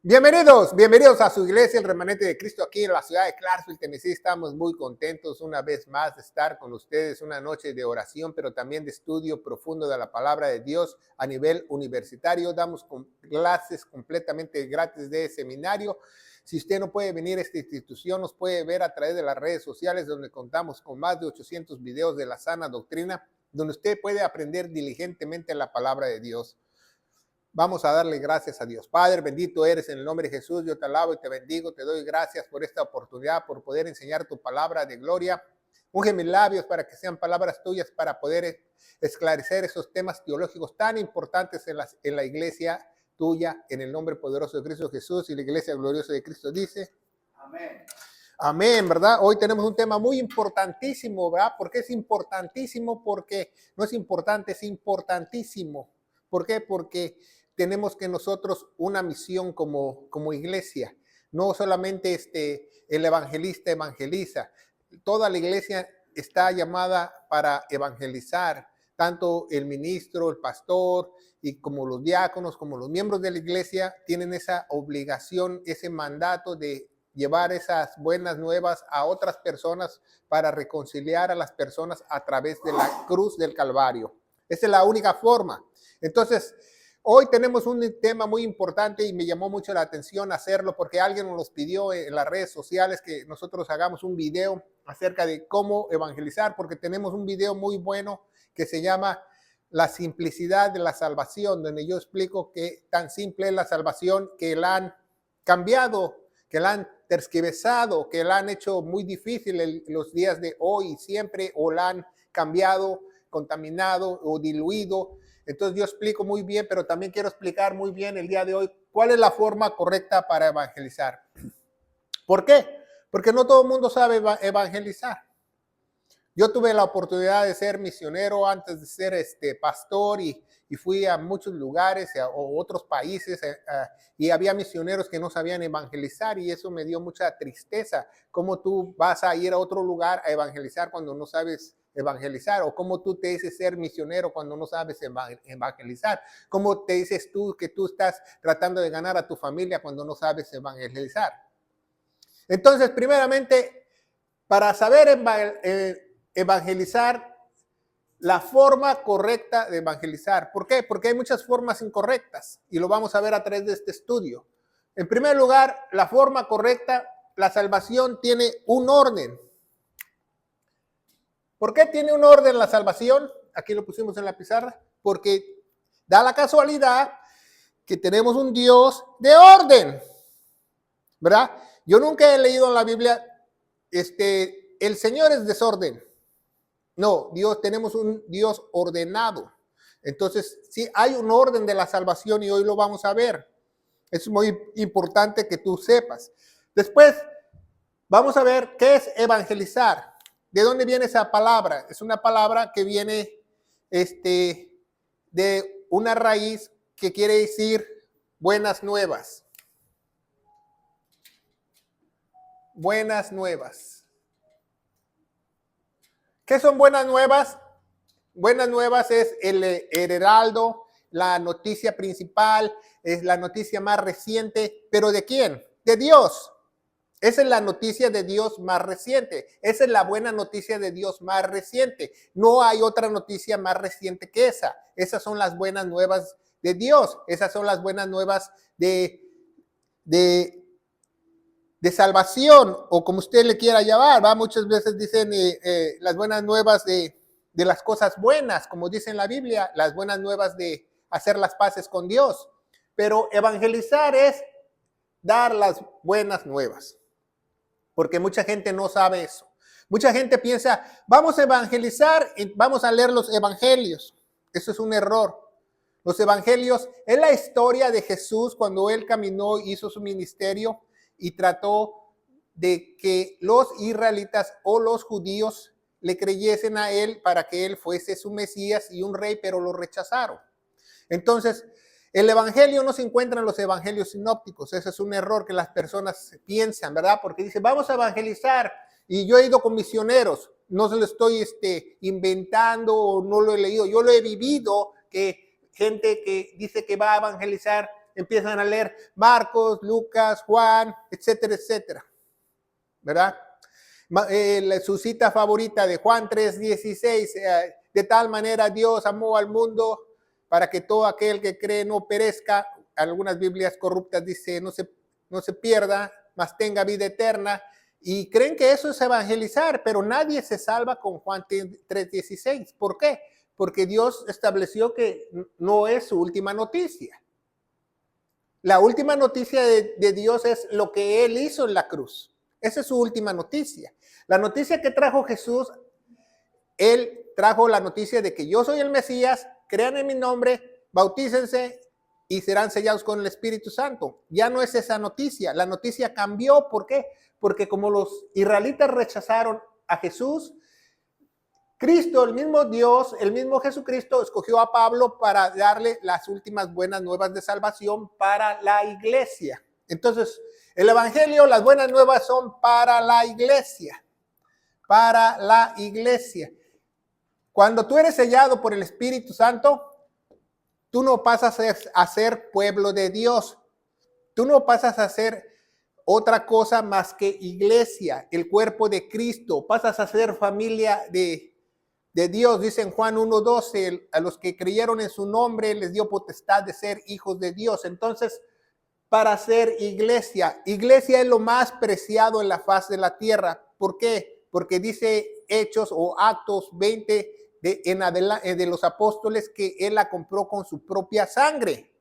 Bienvenidos a su iglesia, el Remanente de Cristo, aquí en la ciudad de Clarksville, Tennessee. Estamos muy contentos una vez más de estar con ustedes, una noche de oración, pero también de estudio profundo de la palabra de Dios a nivel universitario. Damos clases completamente gratis de seminario. Si usted no puede venir a esta institución, nos puede ver a través de las redes sociales, donde contamos con más de 800 videos de la sana doctrina, donde usted puede aprender diligentemente la palabra de Dios. Vamos a darle gracias a Dios. Padre, bendito eres en el nombre de Jesús. Yo te alabo y te bendigo. Te doy gracias por esta oportunidad, por poder enseñar tu palabra de gloria. Unge mis labios para que sean palabras tuyas, para poder esclarecer esos temas teológicos tan importantes en la iglesia tuya, en el nombre poderoso de Cristo Jesús. Y la iglesia gloriosa de Cristo dice: amén. Amén, ¿verdad? Hoy tenemos un tema muy importantísimo, ¿verdad? ¿Por qué es importantísimo? Porque no es importante, es importantísimo. ¿Por qué? Porque tenemos que nosotros una misión como iglesia. No solamente el evangelista evangeliza. Toda la iglesia está llamada para evangelizar. Tanto el ministro, el pastor, y como los diáconos, como los miembros de la iglesia, tienen esa obligación, ese mandato de llevar esas buenas nuevas a otras personas para reconciliar a las personas a través de la cruz del Calvario. Esa es la única forma. Entonces, hoy tenemos un tema muy importante y me llamó mucho la atención hacerlo porque alguien nos pidió en las redes sociales que nosotros hagamos un video acerca de cómo evangelizar, porque tenemos un video muy bueno que se llama La simplicidad de la salvación, donde yo explico que tan simple es la salvación que la han cambiado, que la han tergiversado, que la han hecho muy difícil en los días de hoy y siempre, o la han cambiado, contaminado o diluido. Entonces yo explico muy bien, pero también quiero explicar muy bien el día de hoy cuál es la forma correcta para evangelizar. ¿Por qué? Porque no todo el mundo sabe evangelizar. Yo tuve la oportunidad de ser misionero antes de ser pastor y fui a muchos lugares o otros países y había misioneros que no sabían evangelizar y eso me dio mucha tristeza. ¿Cómo tú vas a ir a otro lugar a evangelizar cuando no sabes evangelizar? ¿O cómo tú te dices ser misionero cuando no sabes evangelizar? ¿Cómo te dices tú que tú estás tratando de ganar a tu familia cuando no sabes evangelizar? Entonces, primeramente, para saber evangelizar, la forma correcta de evangelizar. ¿Por qué? Porque hay muchas formas incorrectas y lo vamos a ver a través de este estudio. En primer lugar, la forma correcta, la salvación tiene un orden. ¿Por qué tiene un orden la salvación? Aquí lo pusimos en la pizarra. Porque da la casualidad que tenemos un Dios de orden, ¿verdad? Yo nunca he leído en la Biblia, el Señor es desorden. No, tenemos un Dios ordenado. Entonces, sí, hay un orden de la salvación y hoy lo vamos a ver. Es muy importante que tú sepas. Después, vamos a ver qué es evangelizar. ¿De dónde viene esa palabra? Es una palabra que viene de una raíz que quiere decir buenas nuevas. Buenas nuevas. ¿Qué son buenas nuevas? Buenas nuevas es el heraldo, la noticia principal, es la noticia más reciente, pero ¿de quién? De Dios. Esa es la noticia de Dios más reciente. Esa es la buena noticia de Dios más reciente. No hay otra noticia más reciente que esa. Esas son las buenas nuevas de Dios. Esas son las buenas nuevas de salvación, o como usted le quiera llamar, ¿va? Muchas veces dicen las buenas nuevas de las cosas buenas, como dice en la Biblia, las buenas nuevas de hacer las paces con Dios. Pero evangelizar es dar las buenas nuevas, porque mucha gente no sabe eso. Mucha gente piensa, vamos a evangelizar y vamos a leer los evangelios. Eso es un error. Los evangelios es la historia de Jesús cuando él caminó, hizo su ministerio y trató de que los israelitas o los judíos le creyesen a él para que él fuese su Mesías y un rey, pero lo rechazaron. Entonces, el evangelio no se encuentra en los evangelios sinópticos. Ese es un error que las personas piensan, ¿verdad? Porque dicen, vamos a evangelizar. Y yo he ido con misioneros. No se lo estoy inventando o no lo he leído. Yo lo he vivido, que gente que dice que va a evangelizar empiezan a leer Marcos, Lucas, Juan, etcétera, etcétera, ¿verdad? Su cita favorita de Juan 3:16, de tal manera Dios amó al mundo para que todo aquel que cree no perezca. Algunas Biblias corruptas dice no se pierda, mas tenga vida eterna. Y creen que eso es evangelizar, pero nadie se salva con Juan 3:16. ¿Por qué? Porque Dios estableció que no es su última noticia. La última noticia de Dios es lo que Él hizo en la cruz. Esa es su última noticia. La noticia que trajo Jesús, Él trajo la noticia de que yo soy el Mesías, crean en mi nombre, bautícense y serán sellados con el Espíritu Santo. Ya no es esa noticia. La noticia cambió. ¿Por qué? Porque como los israelitas rechazaron a Jesús, Cristo, el mismo Dios, el mismo Jesucristo, escogió a Pablo para darle las últimas buenas nuevas de salvación para la iglesia. Entonces, el evangelio, las buenas nuevas son para la iglesia. Para la iglesia. Cuando tú eres sellado por el Espíritu Santo, tú no pasas a ser pueblo de Dios. Tú no pasas a ser otra cosa más que iglesia, el cuerpo de Cristo. Pasas a ser familia de Dios. Dice en Juan 1:12, a los que creyeron en su nombre les dio potestad de ser hijos de Dios. Entonces, para ser iglesia es lo más preciado en la faz de la tierra. ¿Por qué? Porque dice Hechos o Actos 20 de los apóstoles que Él la compró con su propia sangre.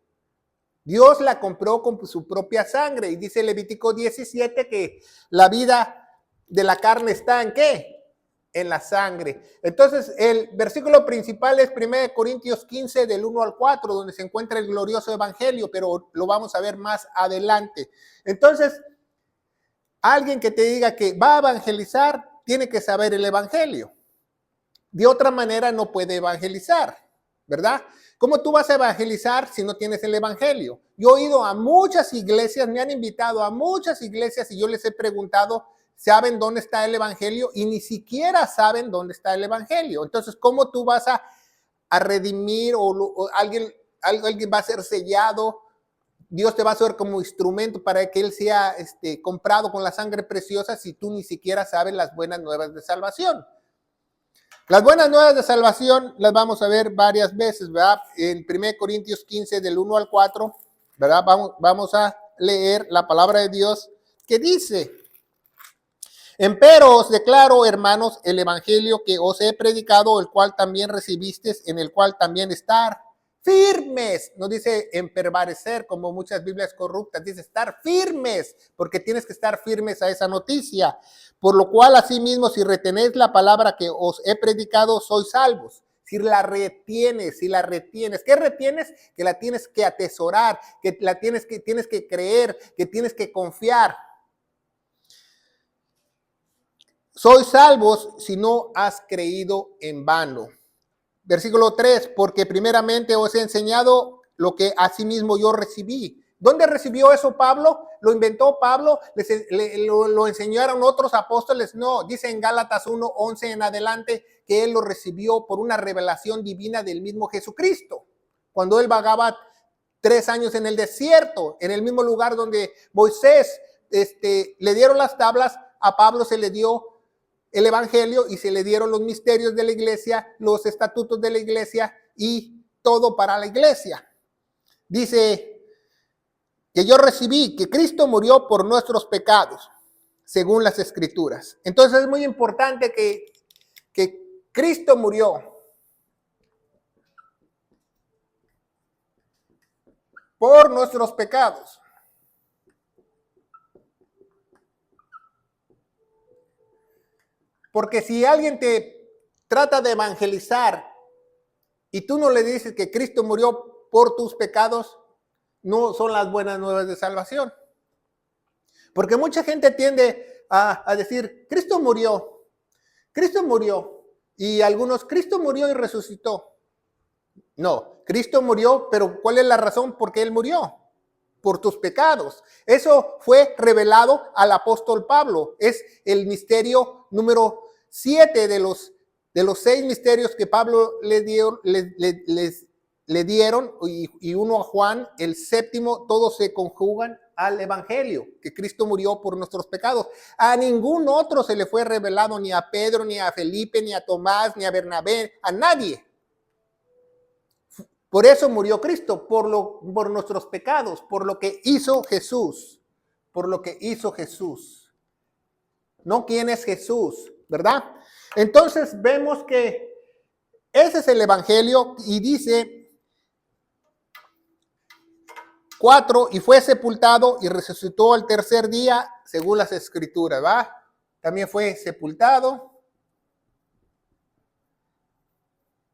Dios la compró con su propia sangre. Y dice Levítico 17 que la vida de la carne está ¿en qué? En la sangre. Entonces, el versículo principal es 1 Corintios 15 del 1 al 4, donde se encuentra el glorioso evangelio, pero lo vamos a ver más adelante. Entonces, alguien que te diga que va a evangelizar, tiene que saber el evangelio. De otra manera no puede evangelizar, ¿verdad? ¿Cómo tú vas a evangelizar si no tienes el evangelio? Yo he ido a muchas iglesias, me han invitado a muchas iglesias y yo les he preguntado, ¿saben dónde está el evangelio? Y ni siquiera saben dónde está el evangelio. Entonces, ¿cómo tú vas a redimir o alguien va a ser sellado? Dios te va a hacer como instrumento para que Él sea comprado con la sangre preciosa si tú ni siquiera sabes las buenas nuevas de salvación. Las buenas nuevas de salvación las vamos a ver varias veces, ¿verdad? En 1 Corintios 15 del 1 al 4, ¿verdad? Vamos a leer la palabra de Dios que dice: Empero os declaro, hermanos, el evangelio que os he predicado, el cual también recibisteis, en el cual también estar firmes. No dice en permanecer como muchas Biblias corruptas, dice estar firmes, porque tienes que estar firmes a esa noticia. Por lo cual, asimismo, si retenéis la palabra que os he predicado, sois salvos. Si la retienes, ¿qué retienes? Que la tienes que atesorar, que la tienes que creer, que tienes que confiar. Sois salvos si no has creído en vano. Versículo 3, porque primeramente os he enseñado lo que asimismo yo recibí. ¿Dónde recibió eso Pablo? ¿Lo inventó Pablo? ¿Lo enseñaron otros apóstoles? No, dice en Gálatas 1:11 en adelante que él lo recibió por una revelación divina del mismo Jesucristo. Cuando él vagaba 3 años en el desierto, en el mismo lugar donde Moisés le dieron las tablas, a Pablo se le dio el evangelio y se le dieron los misterios de la iglesia, los estatutos de la iglesia y todo para la iglesia. Dice que yo recibí que Cristo murió por nuestros pecados, según las escrituras. Entonces es muy importante que Cristo murió por nuestros pecados. Porque si alguien te trata de evangelizar y tú no le dices que Cristo murió por tus pecados, no son las buenas nuevas de salvación. Porque mucha gente tiende a decir, Cristo murió. Y algunos, Cristo murió y resucitó. No, Cristo murió, pero ¿cuál es la razón por qué Él murió? Por tus pecados. Eso fue revelado al apóstol Pablo. Es el misterio número 7 de los 6 misterios que Pablo les le dieron, y uno a Juan, el séptimo, todos se conjugan al evangelio, que Cristo murió por nuestros pecados. A ningún otro se le fue revelado, ni a Pedro, ni a Felipe, ni a Tomás, ni a Bernabé, a nadie. Por eso murió Cristo, por nuestros pecados, por lo que hizo Jesús, por lo que hizo Jesús. No quién es Jesús, ¿verdad? Entonces vemos que ese es el evangelio y dice 4, y fue sepultado y resucitó al tercer día, según las escrituras, ¿va? También fue sepultado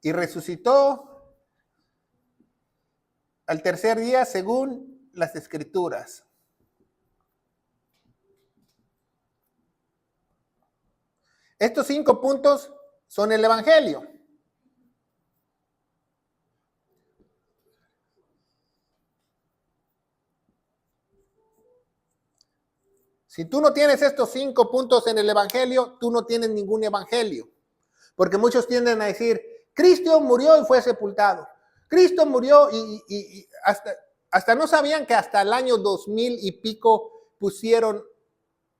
y resucitó al tercer día, según las escrituras. Estos 5 puntos son el evangelio. Si tú no tienes estos 5 puntos en el evangelio, tú no tienes ningún evangelio. Porque muchos tienden a decir, Cristo murió y fue sepultado. Cristo murió y hasta no sabían que hasta el año 2000 y pico pusieron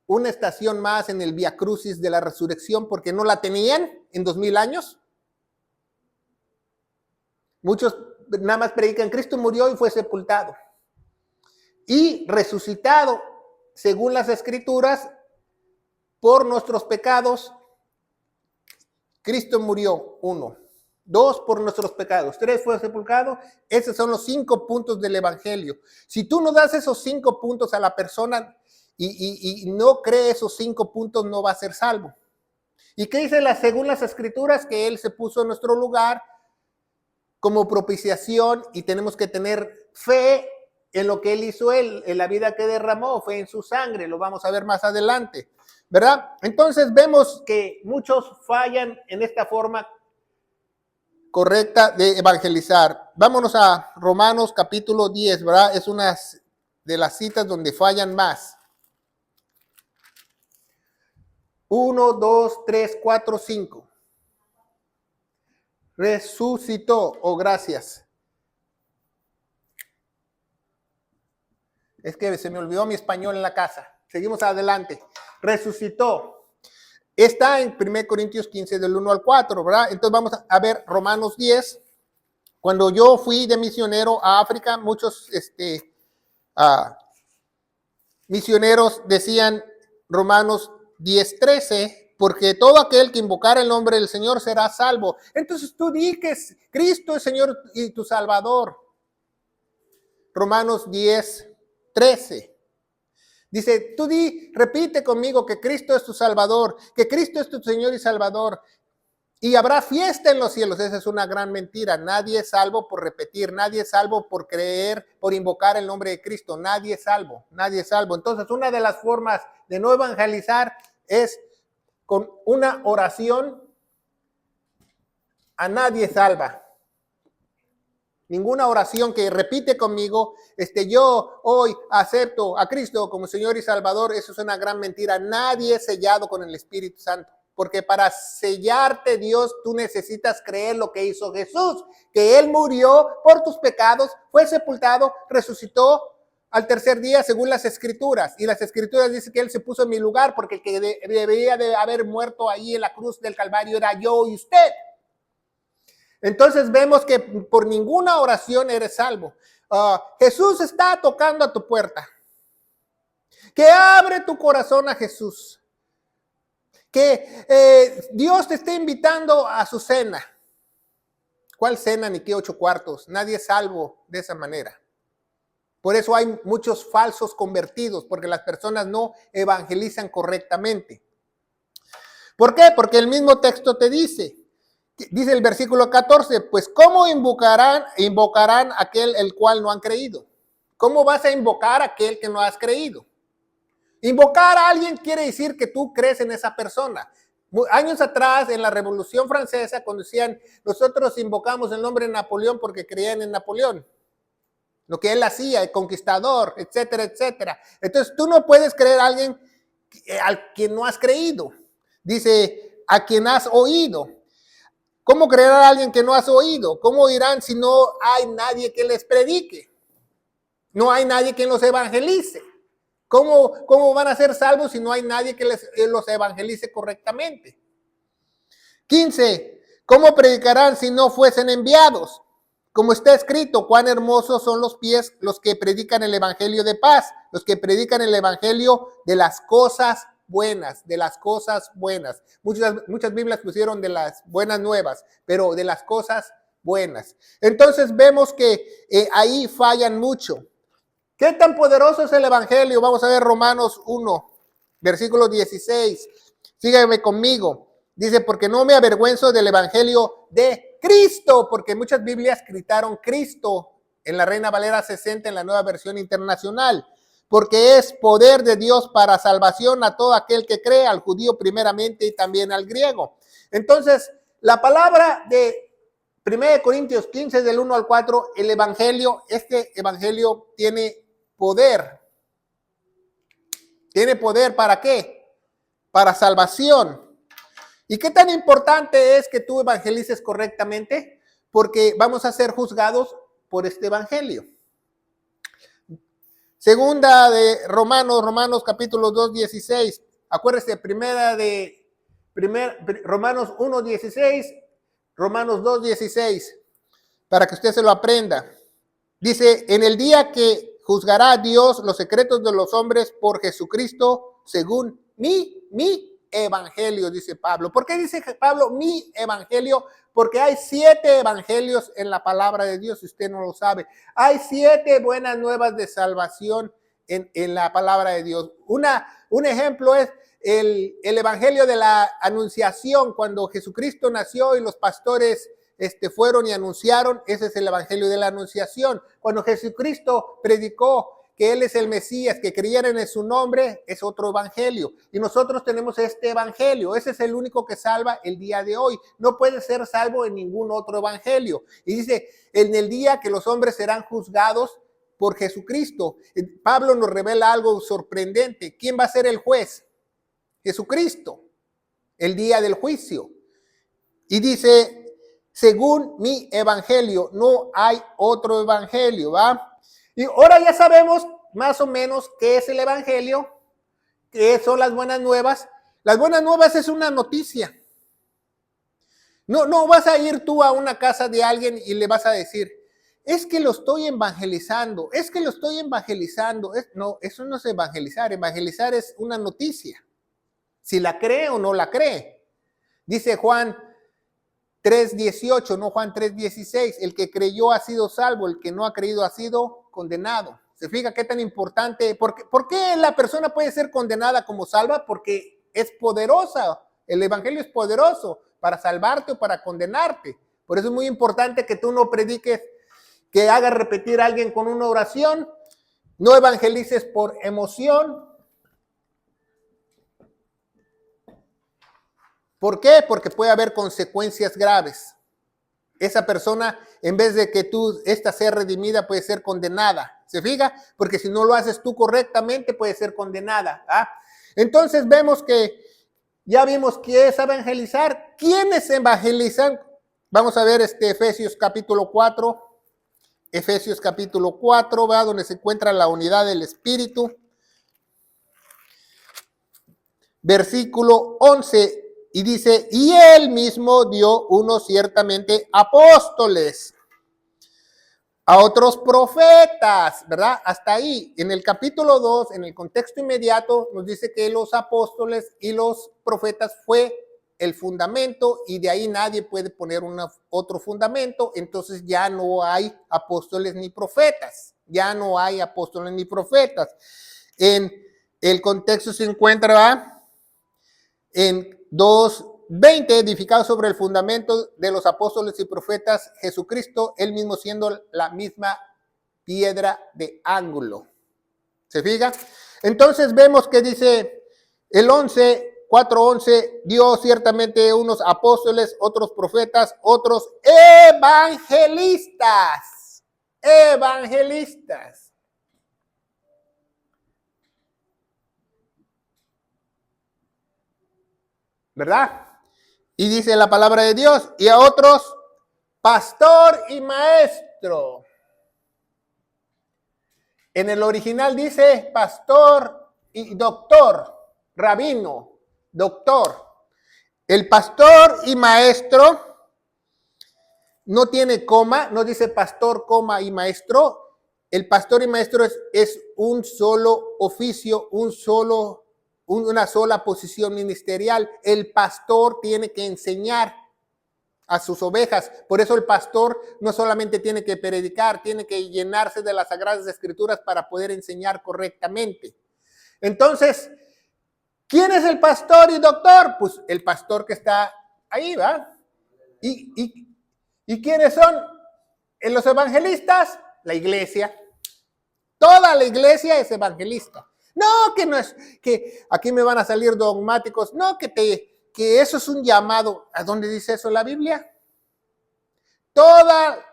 una estación más en el Vía Crucis de la Resurrección porque no la tenían en 2000 años. Muchos nada más predican, Cristo murió y fue sepultado. Y resucitado, según las escrituras, por nuestros pecados, Cristo murió, 1. 2, por nuestros pecados. 3, fue sepultado. Esos son los 5 puntos del evangelio. Si tú no das esos 5 puntos a la persona y no cree esos 5 puntos, no va a ser salvo. ¿Y qué dice según las escrituras? Que Él se puso en nuestro lugar como propiciación y tenemos que tener fe en lo que Él hizo, en la vida que derramó, fe en su sangre. Lo vamos a ver más adelante, ¿verdad? Entonces vemos que muchos fallan en esta forma correcta de evangelizar. Vámonos a Romanos capítulo 10, ¿verdad? Es una de las citas donde fallan más. 1, 2, 3, 4, 5. Resucitó, gracias. Es que se me olvidó mi español en la casa. Seguimos adelante. Resucitó. Está en 1 Corintios 15 del 1 al 4, ¿verdad? Entonces vamos a ver Romanos 10. Cuando yo fui de misionero a África, muchos misioneros decían Romanos 10:13, porque todo aquel que invocara el nombre del Señor será salvo. Entonces tú di que Cristo es Señor y tu Salvador. Romanos 10:13. Dice, tú repite conmigo que Cristo es tu Salvador, que Cristo es tu Señor y Salvador. Y habrá fiesta en los cielos. Esa es una gran mentira. Nadie es salvo por repetir, nadie es salvo por creer, por invocar el nombre de Cristo. Nadie es salvo, nadie es salvo. Entonces, una de las formas de no evangelizar es con una oración. A nadie salva. Ninguna oración que repite conmigo, yo hoy acepto a Cristo como Señor y Salvador, eso es una gran mentira. Nadie es sellado con el Espíritu Santo, porque para sellarte Dios, tú necesitas creer lo que hizo Jesús, que Él murió por tus pecados, fue sepultado, resucitó al tercer día según las Escrituras, y las Escrituras dicen que Él se puso en mi lugar, porque el que debería de haber muerto ahí en la cruz del Calvario era yo y usted. Entonces vemos que por ninguna oración eres salvo. Jesús está tocando a tu puerta. Que abre tu corazón a Jesús. Que Dios te esté invitando a su cena. ¿Cuál cena ni qué 8 cuartos? Nadie es salvo de esa manera. Por eso hay muchos falsos convertidos, porque las personas no evangelizan correctamente. ¿Por qué? Porque el mismo texto te dice el versículo 14, pues ¿cómo invocarán aquel el cual no han creído? ¿Cómo vas a invocar a aquel que no has creído? Invocar a alguien quiere decir que tú crees en esa persona. Años atrás, en la Revolución Francesa, cuando decían, nosotros invocamos el nombre de Napoleón porque creían en Napoleón, lo que él hacía, el conquistador, etcétera, etcétera. Entonces tú no puedes creer a alguien al que no has creído. Dice, a quien has oído. ¿Cómo creerá alguien que no has oído? ¿Cómo oirán si no hay nadie que les predique? No hay nadie que los evangelice. ¿Cómo van a ser salvos si no hay nadie que los evangelice correctamente? 15. ¿Cómo predicarán si no fuesen enviados? Como está escrito, cuán hermosos son los pies los que predican el evangelio de paz, los que predican el evangelio de las cosas buenas, de las cosas buenas. Muchas Biblias pusieron de las buenas nuevas, pero de las cosas buenas. Entonces vemos que ahí fallan mucho. ¿Qué tan poderoso es el evangelio? Vamos a ver Romanos 1, versículo 16. Síganme conmigo. Dice, porque no me avergüenzo del evangelio de Cristo, porque muchas Biblias gritaron Cristo en la Reina Valera 60 en la Nueva Versión Internacional, porque es poder de Dios para salvación a todo aquel que cree, al judío primeramente y también al griego. Entonces, la palabra de 1 Corintios 15 del 1 al 4, el evangelio, este evangelio tiene poder. ¿Tiene poder para qué? Para salvación. ¿Y qué tan importante es que tú evangelices correctamente? Porque vamos a ser juzgados por este evangelio. Segunda de Romanos capítulo 2, 16. Acuérdese, Romanos 1, 16, Romanos 2, 16, para que usted se lo aprenda. Dice, en el día que juzgará a Dios los secretos de los hombres por Jesucristo, según mi evangelio, dice Pablo. ¿Por qué dice Pablo mi evangelio? Porque hay 7 evangelios en la palabra de Dios, si usted no lo sabe. Hay 7 buenas nuevas de salvación en la palabra de Dios. Un ejemplo es el evangelio de la anunciación, cuando Jesucristo nació y los pastores fueron y anunciaron. Ese es el evangelio de la anunciación. Cuando Jesucristo predicó que Él es el Mesías, que creyeran en su nombre, es otro evangelio. Y nosotros tenemos este evangelio. Ese es el único que salva el día de hoy. No puede ser salvo en ningún otro evangelio. Y dice, en el día que los hombres serán juzgados por Jesucristo. Pablo nos revela algo sorprendente. ¿Quién va a ser el juez? Jesucristo. El día del juicio. Y dice, según mi evangelio, no hay otro evangelio, ¿va? Y ahora ya sabemos más o menos qué es el evangelio, qué son las buenas nuevas. Las buenas nuevas es una noticia. No vas a ir tú a una casa de alguien y le vas a decir, es que lo estoy evangelizando, es que lo estoy evangelizando. No, eso no es evangelizar. Evangelizar es una noticia. Si la cree o no la cree. Dice Juan 3:18, no Juan 3:16, el que creyó ha sido salvo, el que no ha creído ha sido condenado. ¿Se fija qué tan importante? ¿Por qué la persona puede ser condenada como salva? Porque es poderosa. El evangelio es poderoso para salvarte o para condenarte. Por eso es muy importante que tú no prediques, que hagas repetir a alguien con una oración, no evangelices por emoción. ¿Por qué? Porque puede haber consecuencias graves. Esa persona, en vez de que esta sea redimida, puede ser condenada. ¿Se fija? Porque si no lo haces tú correctamente, puede ser condenada. ¿Ah? Entonces ya vimos qué es evangelizar. ¿Quiénes evangelizan? Vamos a ver Efesios capítulo 4. Efesios capítulo 4, ¿verdad? Donde se encuentra la unidad del Espíritu. Versículo 11. Y dice, y él mismo dio unos ciertamente apóstoles, a otros profetas, ¿verdad? Hasta ahí. En el capítulo 2, en el contexto inmediato, nos dice que los apóstoles y los profetas fue el fundamento y de ahí nadie puede poner otro fundamento. Entonces ya no hay apóstoles ni profetas. Ya no hay apóstoles ni profetas. En el contexto se encuentra, ¿verdad? En 2:20, edificado sobre el fundamento de los apóstoles y profetas, Jesucristo, él mismo siendo la misma piedra de ángulo. ¿Se fija? Entonces vemos que dice el 4:11, dio ciertamente unos apóstoles, otros profetas, otros evangelistas. Evangelistas. ¿Verdad? Y dice la palabra de Dios, y a otros, pastor y maestro. En el original dice pastor y doctor, rabino, doctor. El pastor y maestro no tiene coma, no dice pastor, coma y maestro. El pastor y maestro es un solo oficio, una sola posición ministerial. El pastor tiene que enseñar a sus ovejas. Por eso el pastor no solamente tiene que predicar, tiene que llenarse de las Sagradas Escrituras para poder enseñar correctamente. Entonces, ¿quién es el pastor y doctor? Pues el pastor que está ahí, ¿va? ¿Y quiénes son los evangelistas? La iglesia. Toda la iglesia es evangelista. No, que no es, que aquí me van a salir dogmáticos. No, que eso es un llamado. ¿A dónde dice eso la Biblia? Toda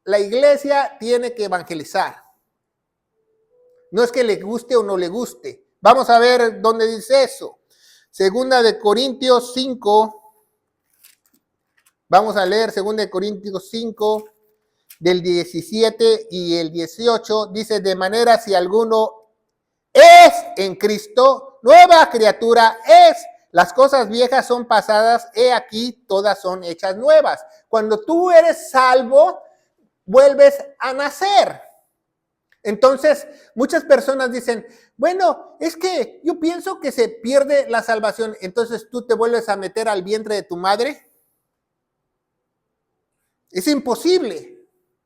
la iglesia tiene que evangelizar. No es que le guste o no le guste. Vamos a ver dónde dice eso. Segunda de Corintios 5. Vamos a leer Segunda de Corintios 5, del 17 y el 18. Dice, de manera si alguno es en Cristo, nueva criatura es. Las cosas viejas son pasadas, he aquí, todas son hechas nuevas. Cuando tú eres salvo, vuelves a nacer. Entonces, muchas personas dicen, bueno, es que yo pienso que se pierde la salvación. Entonces, ¿tú te vuelves a meter al vientre de tu madre? Es imposible.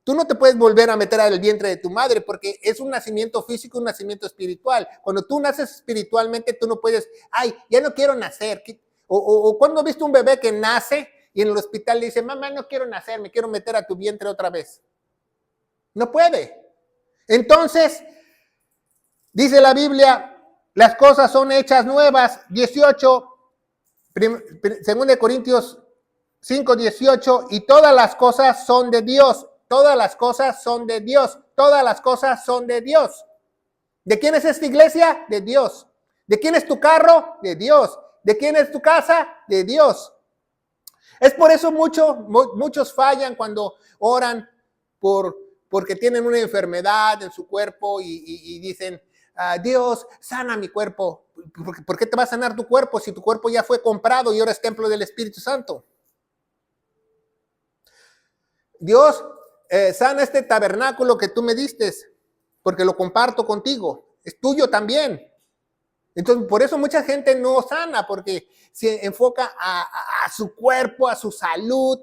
Tú no te puedes volver a meter al vientre de tu madre porque es un nacimiento físico, un nacimiento espiritual. Cuando tú naces espiritualmente, tú no puedes, ay, ya no quiero nacer. O cuando has visto un bebé que nace y en el hospital le dice, mamá, no quiero nacer, me quiero meter a tu vientre otra vez. No puede. Entonces, dice la Biblia, las cosas son hechas nuevas. 18, 2 Corintios 5, 18, y todas las cosas son de Dios. Todas las cosas son de Dios. Todas las cosas son de Dios. ¿De quién es esta iglesia? De Dios. ¿De quién es tu carro? De Dios. ¿De quién es tu casa? De Dios. Es por eso muchos fallan cuando oran porque tienen una enfermedad en su cuerpo y dicen, Dios, sana mi cuerpo. ¿Por qué te va a sanar tu cuerpo si tu cuerpo ya fue comprado y ahora es templo del Espíritu Santo? Dios, sana este tabernáculo que tú me diste, porque lo comparto contigo, es tuyo también. Entonces, por eso mucha gente no sana, porque se enfoca a su cuerpo, a su salud,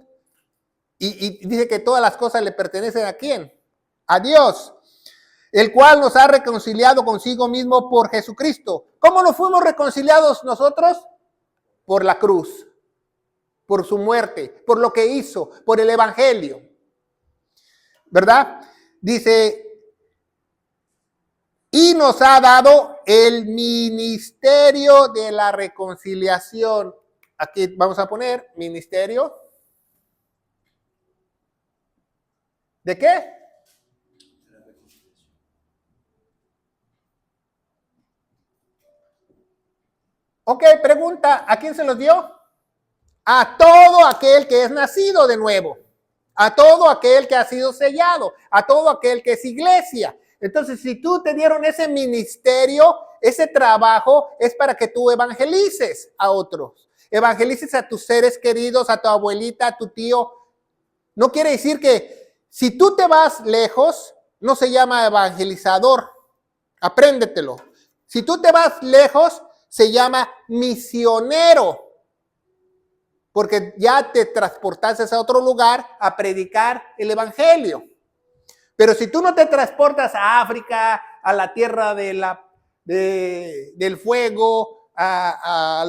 y dice que todas las cosas le pertenecen ¿a quién? A Dios, el cual nos ha reconciliado consigo mismo por Jesucristo. ¿Cómo nos fuimos reconciliados nosotros? Por la cruz, por su muerte, por lo que hizo, por el evangelio. ¿Verdad? Dice, y nos ha dado el ministerio de la reconciliación. Aquí vamos a poner ministerio. ¿De qué? Ok, pregunta, ¿a quién se los dio? A todo aquel que es nacido de nuevo. A todo aquel que ha sido sellado, a todo aquel que es iglesia. Entonces, si tú te dieron ese ministerio, ese trabajo, es para que tú evangelices a otros. Evangelices a tus seres queridos, a tu abuelita, a tu tío. No quiere decir que si tú te vas lejos, no se llama evangelizador. Apréndetelo. Si tú te vas lejos, se llama misionero. Porque ya te transportaste a otro lugar a predicar el evangelio. Pero si tú no te transportas a África, a la tierra del fuego, a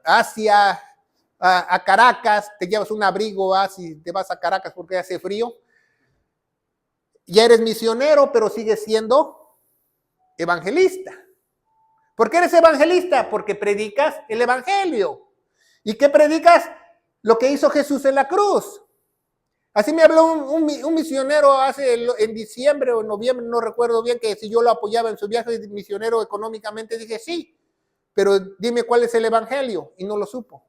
Asia, a Caracas, te llevas un abrigo, si te vas a Caracas porque hace frío, ya eres misionero, pero sigues siendo evangelista. ¿Por qué eres evangelista? Porque predicas el evangelio. ¿Y qué predicas? Lo que hizo Jesús en la cruz. Así me habló un misionero en diciembre o en noviembre, no recuerdo bien, que si yo lo apoyaba en su viaje de misionero económicamente, dije sí, pero dime cuál es el evangelio, y no lo supo.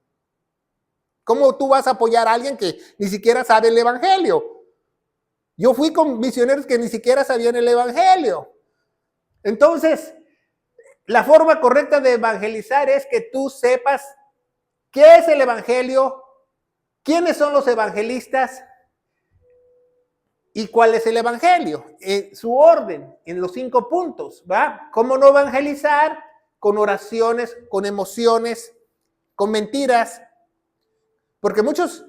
¿Cómo tú vas a apoyar a alguien que ni siquiera sabe el evangelio? Yo fui con misioneros que ni siquiera sabían el evangelio. Entonces, la forma correcta de evangelizar es que tú sepas qué es el evangelio, quiénes son los evangelistas y cuál es el evangelio, en su orden, en los 5 puntos, ¿va? ¿Cómo no evangelizar? Con oraciones, con emociones, con mentiras, porque muchos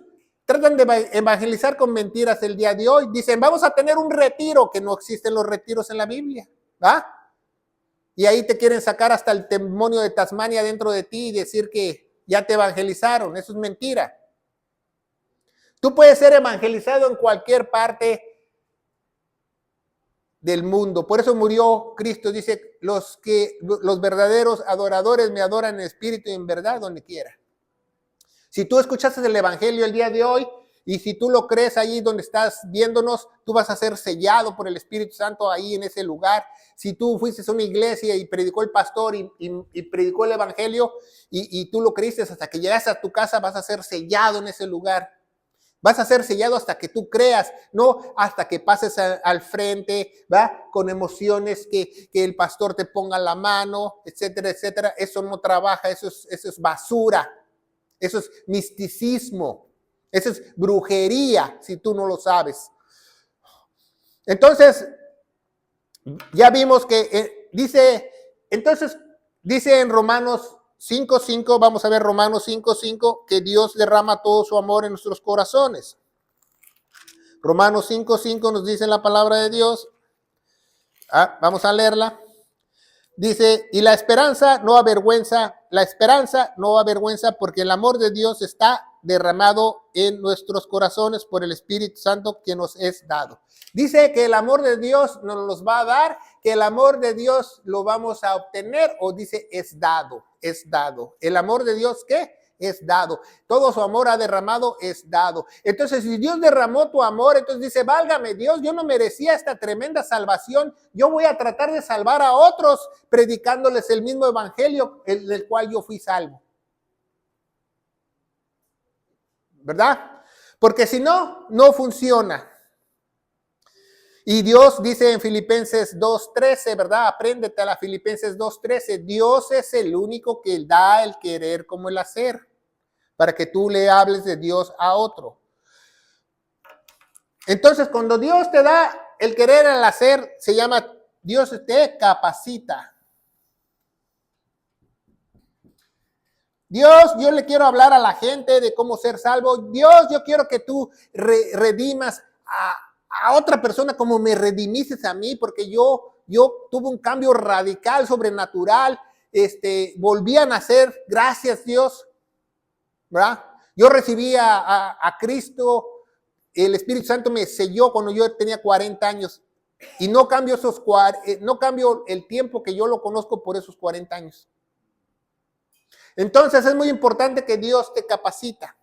tratan de evangelizar con mentiras el día de hoy. Dicen, vamos a tener un retiro, que no existen los retiros en la Biblia, ¿va? Y ahí te quieren sacar hasta el demonio de Tasmania dentro de ti y decir que ya te evangelizaron. Eso es mentira. Tú puedes ser evangelizado en cualquier parte del mundo. Por eso murió Cristo. Dice, los verdaderos adoradores me adoran en espíritu y en verdad donde quiera. Si tú escuchaste el evangelio el día de hoy y si tú lo crees ahí donde estás viéndonos, tú vas a ser sellado por el Espíritu Santo ahí en ese lugar. Si tú fuiste a una iglesia y predicó el pastor y predicó el evangelio y tú lo creíste hasta que llegaste a tu casa, vas a ser sellado en ese lugar. Vas a ser sellado hasta que tú creas, no hasta que pases al frente, ¿va? Con emociones que el pastor te ponga la mano, etcétera, etcétera. Eso no trabaja, eso es basura. Eso es misticismo, eso es brujería, si tú no lo sabes. Entonces, ya vimos que dice en Romanos 5:5, vamos a ver Romanos 5:5, que Dios derrama todo su amor en nuestros corazones. Romanos 5:5 nos dice la palabra de Dios. Vamos a leerla. Dice, y la esperanza no avergüenza porque el amor de Dios está derramado en nuestros corazones por el Espíritu Santo que nos es dado. Dice que el amor de Dios nos los va a dar, que el amor de Dios lo vamos a obtener, o dice es dado, es dado. ¿El amor de Dios qué? Es dado. Todo su amor ha derramado, es dado. Entonces, si Dios derramó tu amor, entonces dice, válgame Dios, yo no merecía esta tremenda salvación. Yo voy a tratar de salvar a otros predicándoles el mismo evangelio del cual yo fui salvo. ¿Verdad? Porque si no, no funciona. Y Dios dice en Filipenses 2:13, ¿verdad? Apréndete a la Filipenses 2:13. Dios es el único que da el querer como el hacer, para que tú le hables de Dios a otro. Entonces, cuando Dios te da el querer al hacer, se llama, Dios te capacita. Dios, yo le quiero hablar a la gente de cómo ser salvo. Dios, yo quiero que tú redimas a otra persona como me redimiste a mí, porque yo tuve un cambio radical, sobrenatural, volví a nacer, gracias Dios, ¿verdad? Yo recibí a Cristo, el Espíritu Santo me selló cuando yo tenía 40 años y no cambio el tiempo que yo lo conozco por esos 40 años. Entonces es muy importante que Dios te capacita.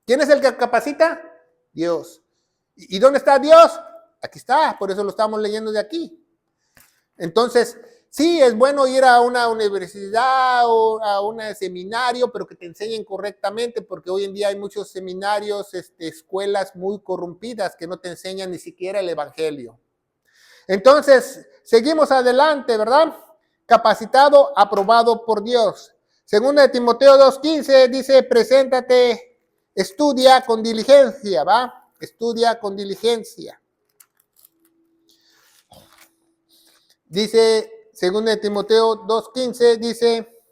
¿Quién es el que capacita? Dios. ¿Y dónde está Dios? Aquí está, por eso lo estamos leyendo de aquí. Entonces, sí, es bueno ir a una universidad o a un seminario, pero que te enseñen correctamente, porque hoy en día hay muchos seminarios, escuelas muy corrompidas que no te enseñan ni siquiera el evangelio. Entonces, seguimos adelante, ¿verdad? Capacitado, aprobado por Dios. Segunda de Timoteo 2:15 dice, preséntate, estudia con diligencia, ¿va? Estudia con diligencia. Dice, segunda de Timoteo 2:15, dice,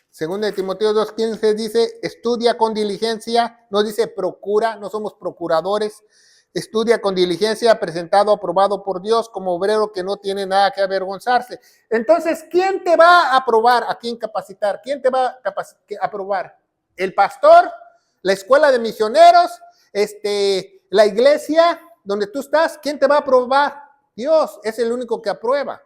segunda de Timoteo 2:15 dice, estudia con diligencia, no dice procura, no somos procuradores. Estudia con diligencia, presentado, aprobado por Dios, como obrero que no tiene nada que avergonzarse. Entonces, ¿quién te va a aprobar? ¿A quién capacitar? ¿Quién te va a aprobar? ¿El pastor? ¿La escuela de misioneros? ¿La iglesia donde tú estás? ¿Quién te va a aprobar? Dios es el único que aprueba.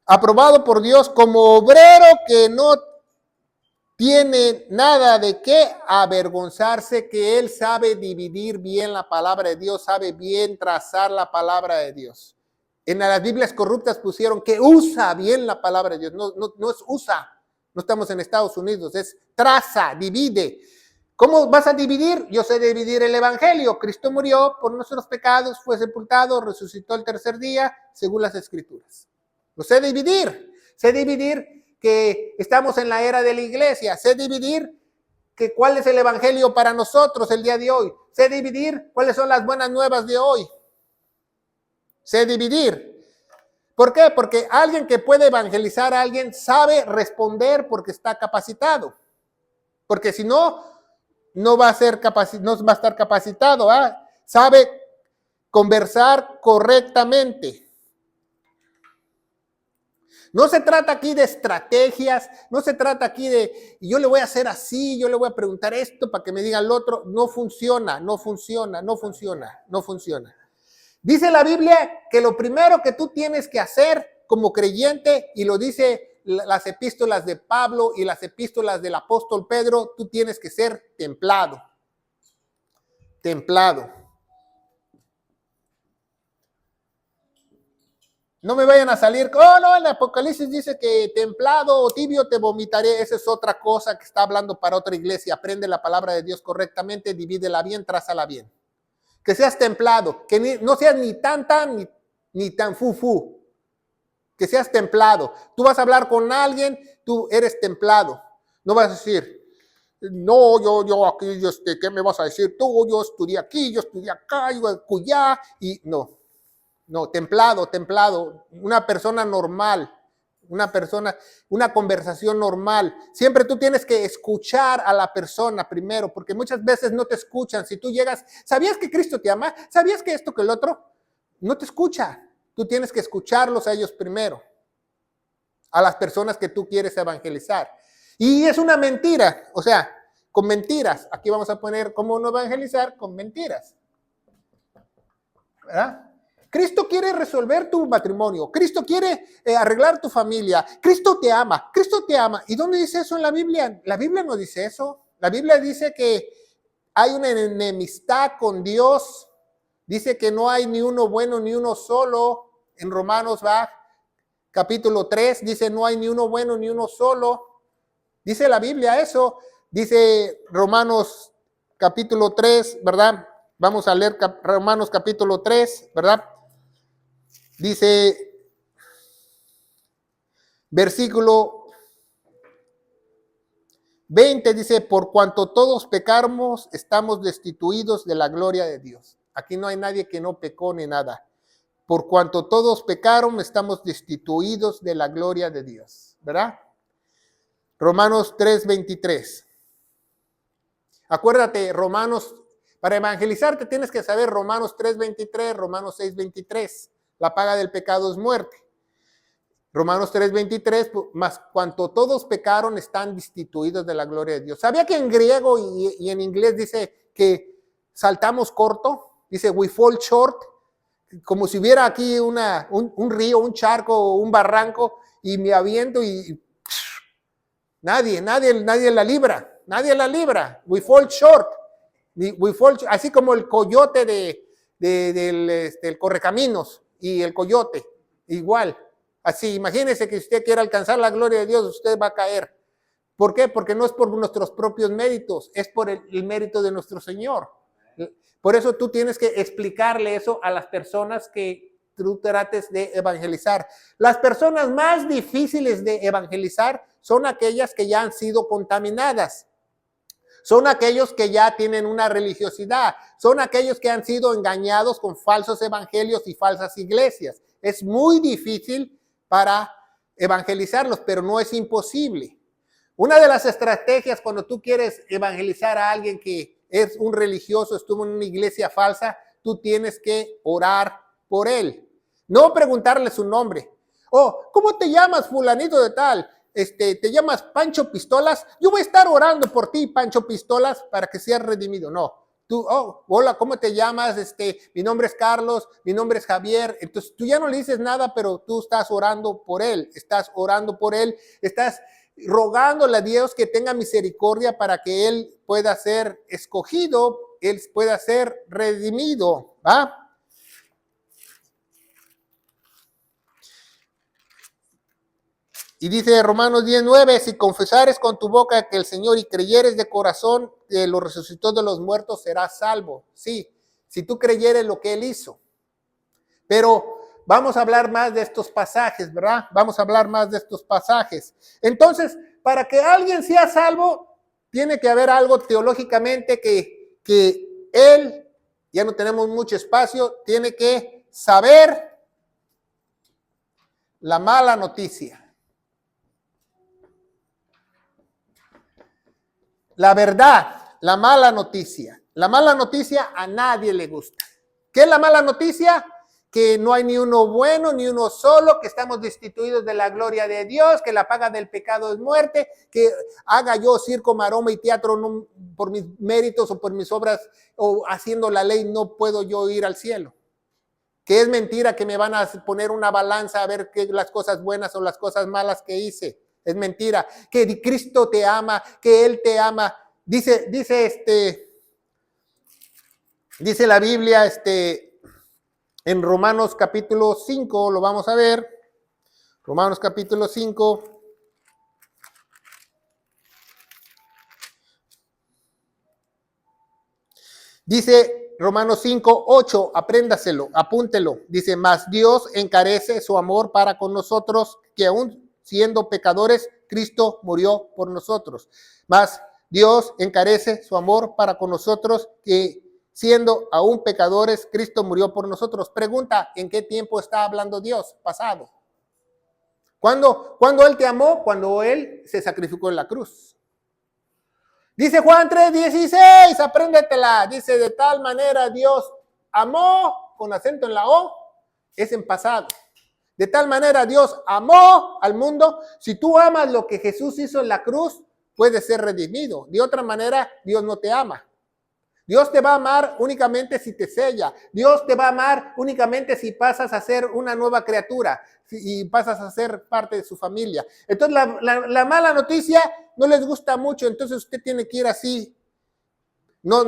Aprobado por Dios como obrero que no tiene nada de qué avergonzarse, que él sabe dividir bien la palabra de Dios, sabe bien trazar la palabra de Dios. En las Biblias corruptas pusieron que usa bien la palabra de Dios. No es usa. No estamos en Estados Unidos. Es traza, divide. ¿Cómo vas a dividir? Yo sé dividir el evangelio. Cristo murió por nuestros pecados, fue sepultado, resucitó el tercer día, según las Escrituras. Lo sé dividir. Sé dividir que estamos en la era de la iglesia. Sé dividir que cuál es el evangelio para nosotros el día de hoy. Sé dividir cuáles son las buenas nuevas de hoy. Sé dividir. ¿Por qué? Porque alguien que puede evangelizar a alguien sabe responder porque está capacitado. Porque si no, no va a estar capacitado. Sabe conversar correctamente. No se trata aquí de estrategias, no se trata aquí de yo le voy a hacer así, yo le voy a preguntar esto para que me diga el otro. No funciona. Dice la Biblia que lo primero que tú tienes que hacer como creyente, y lo dice las epístolas de Pablo y las epístolas del apóstol Pedro, tú tienes que ser templado. No me vayan a salir, no, el Apocalipsis dice que templado o tibio te vomitaré. Esa es otra cosa que está hablando para otra iglesia. Aprende la palabra de Dios correctamente, divídela bien, trázala bien. Que seas templado, que no seas ni tan ni tan fu. Que seas templado. Tú vas a hablar con alguien, tú eres templado. No vas a decir, no, yo aquí, ¿qué me vas a decir tú? Yo estudié aquí, yo estudié acá, yo acullá, y no. No, templado, una persona normal, una conversación normal. Siempre tú tienes que escuchar a la persona primero, porque muchas veces no te escuchan. Si tú llegas, ¿sabías que Cristo te ama? ¿Sabías que esto, que el otro? No te escucha. Tú tienes que escucharlos a ellos primero, a las personas que tú quieres evangelizar. Y es una mentira, o sea, con mentiras. Aquí vamos a poner cómo no evangelizar con mentiras. ¿Verdad? Cristo quiere resolver tu matrimonio. Cristo quiere arreglar tu familia. Cristo te ama. ¿Y dónde dice eso en la Biblia? La Biblia no dice eso. La Biblia dice que hay una enemistad con Dios. Dice que no hay ni uno bueno ni uno solo. En Romanos capítulo 3 dice no hay ni uno bueno ni uno solo. Dice la Biblia eso. Dice Romanos capítulo 3, ¿verdad? Vamos a leer Romanos capítulo 3, ¿verdad? Dice, versículo 20, dice, por cuanto todos pecamos, estamos destituidos de la gloria de Dios. Aquí no hay nadie que no pecó ni nada. Por cuanto todos pecaron, estamos destituidos de la gloria de Dios, ¿verdad? Romanos 3:23. Acuérdate, para evangelizarte tienes que saber Romanos 3:23, Romanos 6:23. La paga del pecado es muerte. Romanos 3:23, más cuanto todos pecaron, están destituidos de la gloria de Dios. ¿Sabía que en griego y en inglés dice que saltamos corto? Dice, we fall short. Como si hubiera aquí un río, un charco, un barranco, y me aviento y nadie la libra. Nadie la libra. We fall short. Así como el coyote del correcaminos y el coyote, igual. Así, imagínese que usted quiere alcanzar la gloria de Dios, usted va a caer. ¿Por qué? Porque no es por nuestros propios méritos, es por el mérito de nuestro Señor. Por eso tú tienes que explicarle eso a las personas que tú trates de evangelizar. Las personas más difíciles de evangelizar son aquellas que ya han sido contaminadas. Son aquellos que ya tienen una religiosidad. Son aquellos que han sido engañados con falsos evangelios y falsas iglesias. Es muy difícil para evangelizarlos, pero no es imposible. Una de las estrategias cuando tú quieres evangelizar a alguien que es un religioso, estuvo en una iglesia falsa, tú tienes que orar por él. No preguntarle su nombre. Oh, ¿cómo te llamas, fulanito de tal? ¿Te llamas Pancho Pistolas? Yo voy a estar orando por ti, Pancho Pistolas, para que seas redimido. No. Tú, hola, ¿cómo te llamas? Mi nombre es Carlos, mi nombre es Javier. Entonces tú ya no le dices nada, pero tú estás orando por él, estás rogándole a Dios que tenga misericordia para que él pueda ser escogido, él pueda ser redimido, ¿va? Y dice Romanos 19, si confesares con tu boca que el Señor y creyeres de corazón que lo resucitó de los muertos, serás salvo. Sí, si tú creyeres lo que Él hizo. Pero vamos a hablar más de estos pasajes, ¿verdad? Vamos a hablar más de estos pasajes. Entonces, para que alguien sea salvo, tiene que haber algo teológicamente que Él, ya no tenemos mucho espacio, tiene que saber la mala noticia. La verdad, la mala noticia. La mala noticia a nadie le gusta. ¿Qué es la mala noticia? Que no hay ni uno bueno, ni uno solo, que estamos destituidos de la gloria de Dios, que la paga del pecado es muerte, que haga yo circo, maroma y teatro no, por mis méritos o por mis obras o haciendo la ley, no puedo yo ir al cielo. Que es mentira que me van a poner una balanza a ver qué las cosas buenas o las cosas malas que hice. Es mentira. Que Cristo te ama, que Él te ama. Dice la Biblia, en Romanos capítulo 5, lo vamos a ver. Romanos capítulo 5. Dice Romanos 5, 8, apréndaselo, apúntelo. Dice, mas Dios encarece su amor para con nosotros, que aún siendo pecadores, Cristo murió por nosotros. Mas Dios encarece su amor para con nosotros, que siendo aún pecadores, Cristo murió por nosotros. Pregunta, ¿en qué tiempo está hablando Dios? Pasado. ¿Cuándo Él te amó? Cuando Él se sacrificó en la cruz. Dice Juan 3:16, apréndetela. Dice, de tal manera Dios amó, con acento en la O, es en pasado. De tal manera Dios amó al mundo. Si tú amas lo que Jesús hizo en la cruz, puedes ser redimido. De otra manera, Dios no te ama. Dios te va a amar únicamente si te sella. Dios te va a amar únicamente si pasas a ser una nueva criatura y pasas a ser parte de su familia. Entonces la mala noticia no les gusta mucho, entonces usted tiene que ir así, no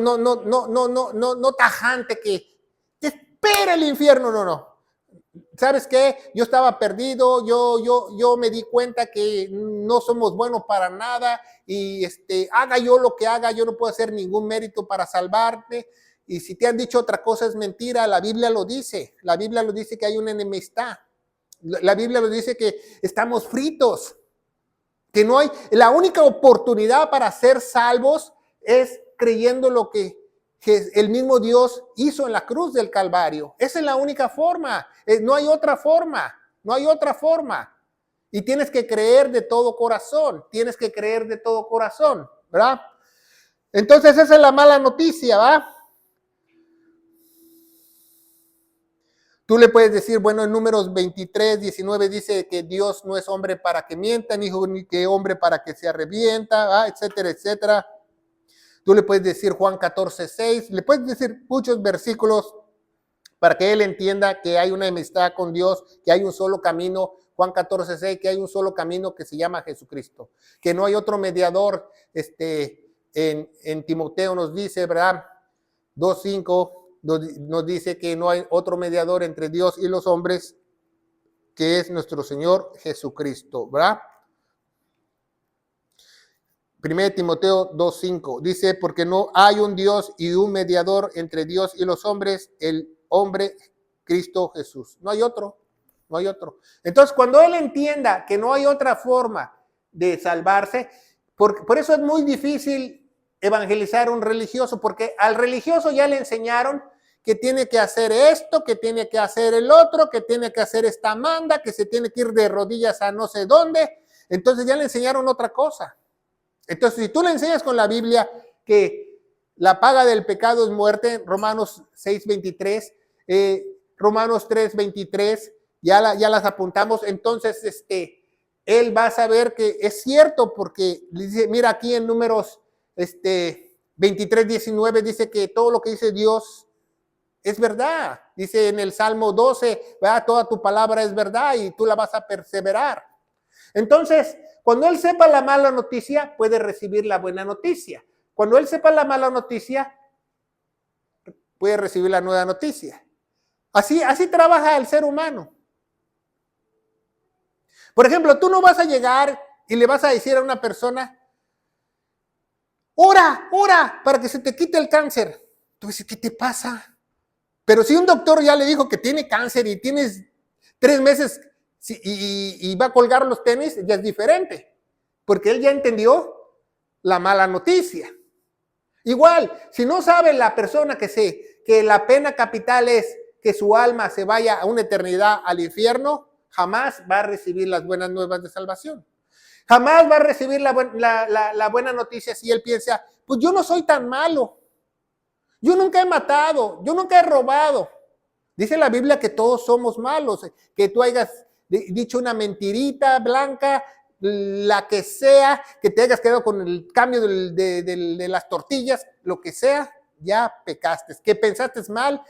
tajante que te espera el infierno, no. ¿Sabes qué? Yo estaba perdido, yo me di cuenta que no somos buenos para nada y haga yo lo que haga, yo no puedo hacer ningún mérito para salvarte. Y si te han dicho otra cosa es mentira, la Biblia lo dice que hay una enemistad. La Biblia lo dice que estamos fritos, que no hay, la única oportunidad para ser salvos es creyendo lo que el mismo Dios hizo en la cruz del Calvario. Esa es la única forma, no hay otra forma, Y tienes que creer de todo corazón, ¿verdad? Entonces esa es la mala noticia, ¿va? Tú le puedes decir, bueno, en Números 23, 19 dice que Dios no es hombre para que mienta, ni que hombre para que se arrepienta, ¿va? Etcétera, etcétera. Tú le puedes decir Juan 14, 6, le puedes decir muchos versículos para que él entienda que hay una amistad con Dios, que hay un solo camino. Juan 14, 6, que hay un solo camino que se llama Jesucristo, que no hay otro mediador. En Timoteo nos dice, ¿verdad? 2:5 nos dice que no hay otro mediador entre Dios y los hombres, que es nuestro Señor Jesucristo, ¿verdad? 1 Timoteo 2:5 dice, porque no hay un Dios y un mediador entre Dios y los hombres, el hombre Cristo Jesús. No hay otro. Entonces, cuando él entienda que no hay otra forma de salvarse, por eso es muy difícil evangelizar a un religioso, porque al religioso ya le enseñaron que tiene que hacer esto, que tiene que hacer el otro, que tiene que hacer esta manda, que se tiene que ir de rodillas a no sé dónde. Entonces ya le enseñaron otra cosa. Entonces, si tú le enseñas con la Biblia que la paga del pecado es muerte, Romanos 6:23, Romanos 3:23, ya las apuntamos, entonces él va a saber que es cierto, porque dice, mira aquí en Números 23:19 dice que todo lo que dice Dios es verdad. Dice en el Salmo 12, ¿verdad? Toda tu palabra es verdad y tú la vas a perseverar. Entonces, cuando él sepa la mala noticia, puede recibir la buena noticia. Cuando él sepa la mala noticia, puede recibir la nueva noticia. Así trabaja el ser humano. Por ejemplo, tú no vas a llegar y le vas a decir a una persona, ora, ora, para que se te quite el cáncer. Tú dices, ¿qué te pasa? Pero si un doctor ya le dijo que tiene cáncer y tienes 3 meses y va a colgar los tenis, ya es diferente, porque él ya entendió la mala noticia. Igual, si no sabe la persona que la pena capital es que su alma se vaya a una eternidad al infierno, jamás va a recibir las buenas nuevas de salvación. Jamás va a recibir la buena noticia si él piensa, pues yo no soy tan malo. Yo nunca he matado, yo nunca he robado. Dice la Biblia que todos somos malos, que tú hayas dicho una mentirita blanca, la que sea, que te hayas quedado con el cambio de las tortillas, lo que sea, ya pecaste. Que pensaste mal,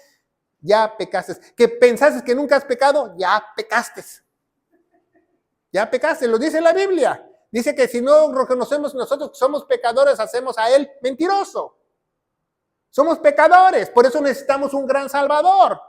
ya pecaste. Que pensaste que nunca has pecado, ya pecaste. Ya pecaste, lo dice la Biblia. Dice que si no reconocemos nosotros que somos pecadores, hacemos a él mentiroso. Somos pecadores, por eso necesitamos un gran salvador.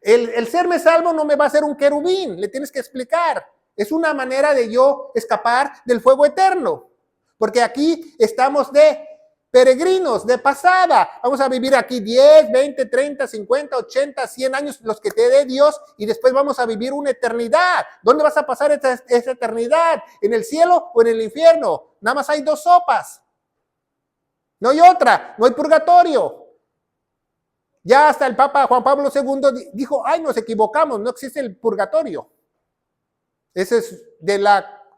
El serme salvo no me va a hacer un querubín, le tienes que explicar. Es una manera de yo escapar del fuego eterno. Porque aquí estamos de peregrinos, de pasada. Vamos a vivir aquí 10, 20, 30, 50, 80, 100 años, los que te dé Dios, y después vamos a vivir una eternidad. ¿Dónde vas a pasar esa eternidad? ¿En el cielo o en el infierno? Nada más hay 2 sopas. No hay otra, no hay purgatorio. Ya hasta el Papa Juan Pablo II dijo, ay, nos equivocamos, no existe el purgatorio. Ese es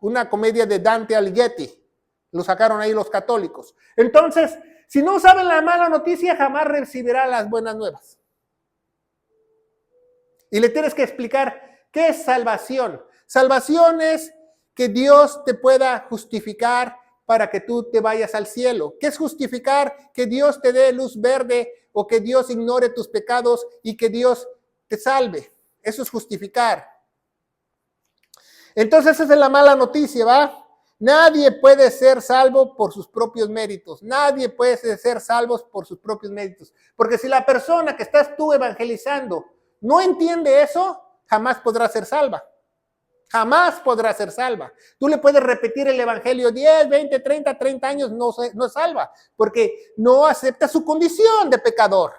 una comedia de Dante Alighieri. Lo sacaron ahí los católicos. Entonces, si no saben la mala noticia, jamás recibirá las buenas nuevas. Y le tienes que explicar qué es salvación. Salvación es que Dios te pueda justificar para que tú te vayas al cielo. ¿Qué es justificar? Que Dios te dé luz verde o que Dios ignore tus pecados y que Dios te salve. Eso es justificar. Entonces esa es la mala noticia, ¿va? Nadie puede ser salvo por sus propios méritos. Nadie puede ser salvo por sus propios méritos. Porque si la persona que estás tú evangelizando no entiende eso, jamás podrá ser salva. Jamás podrá ser salva. Tú le puedes repetir el evangelio 10, 20, 30 años, no es salva, porque no acepta su condición de pecador.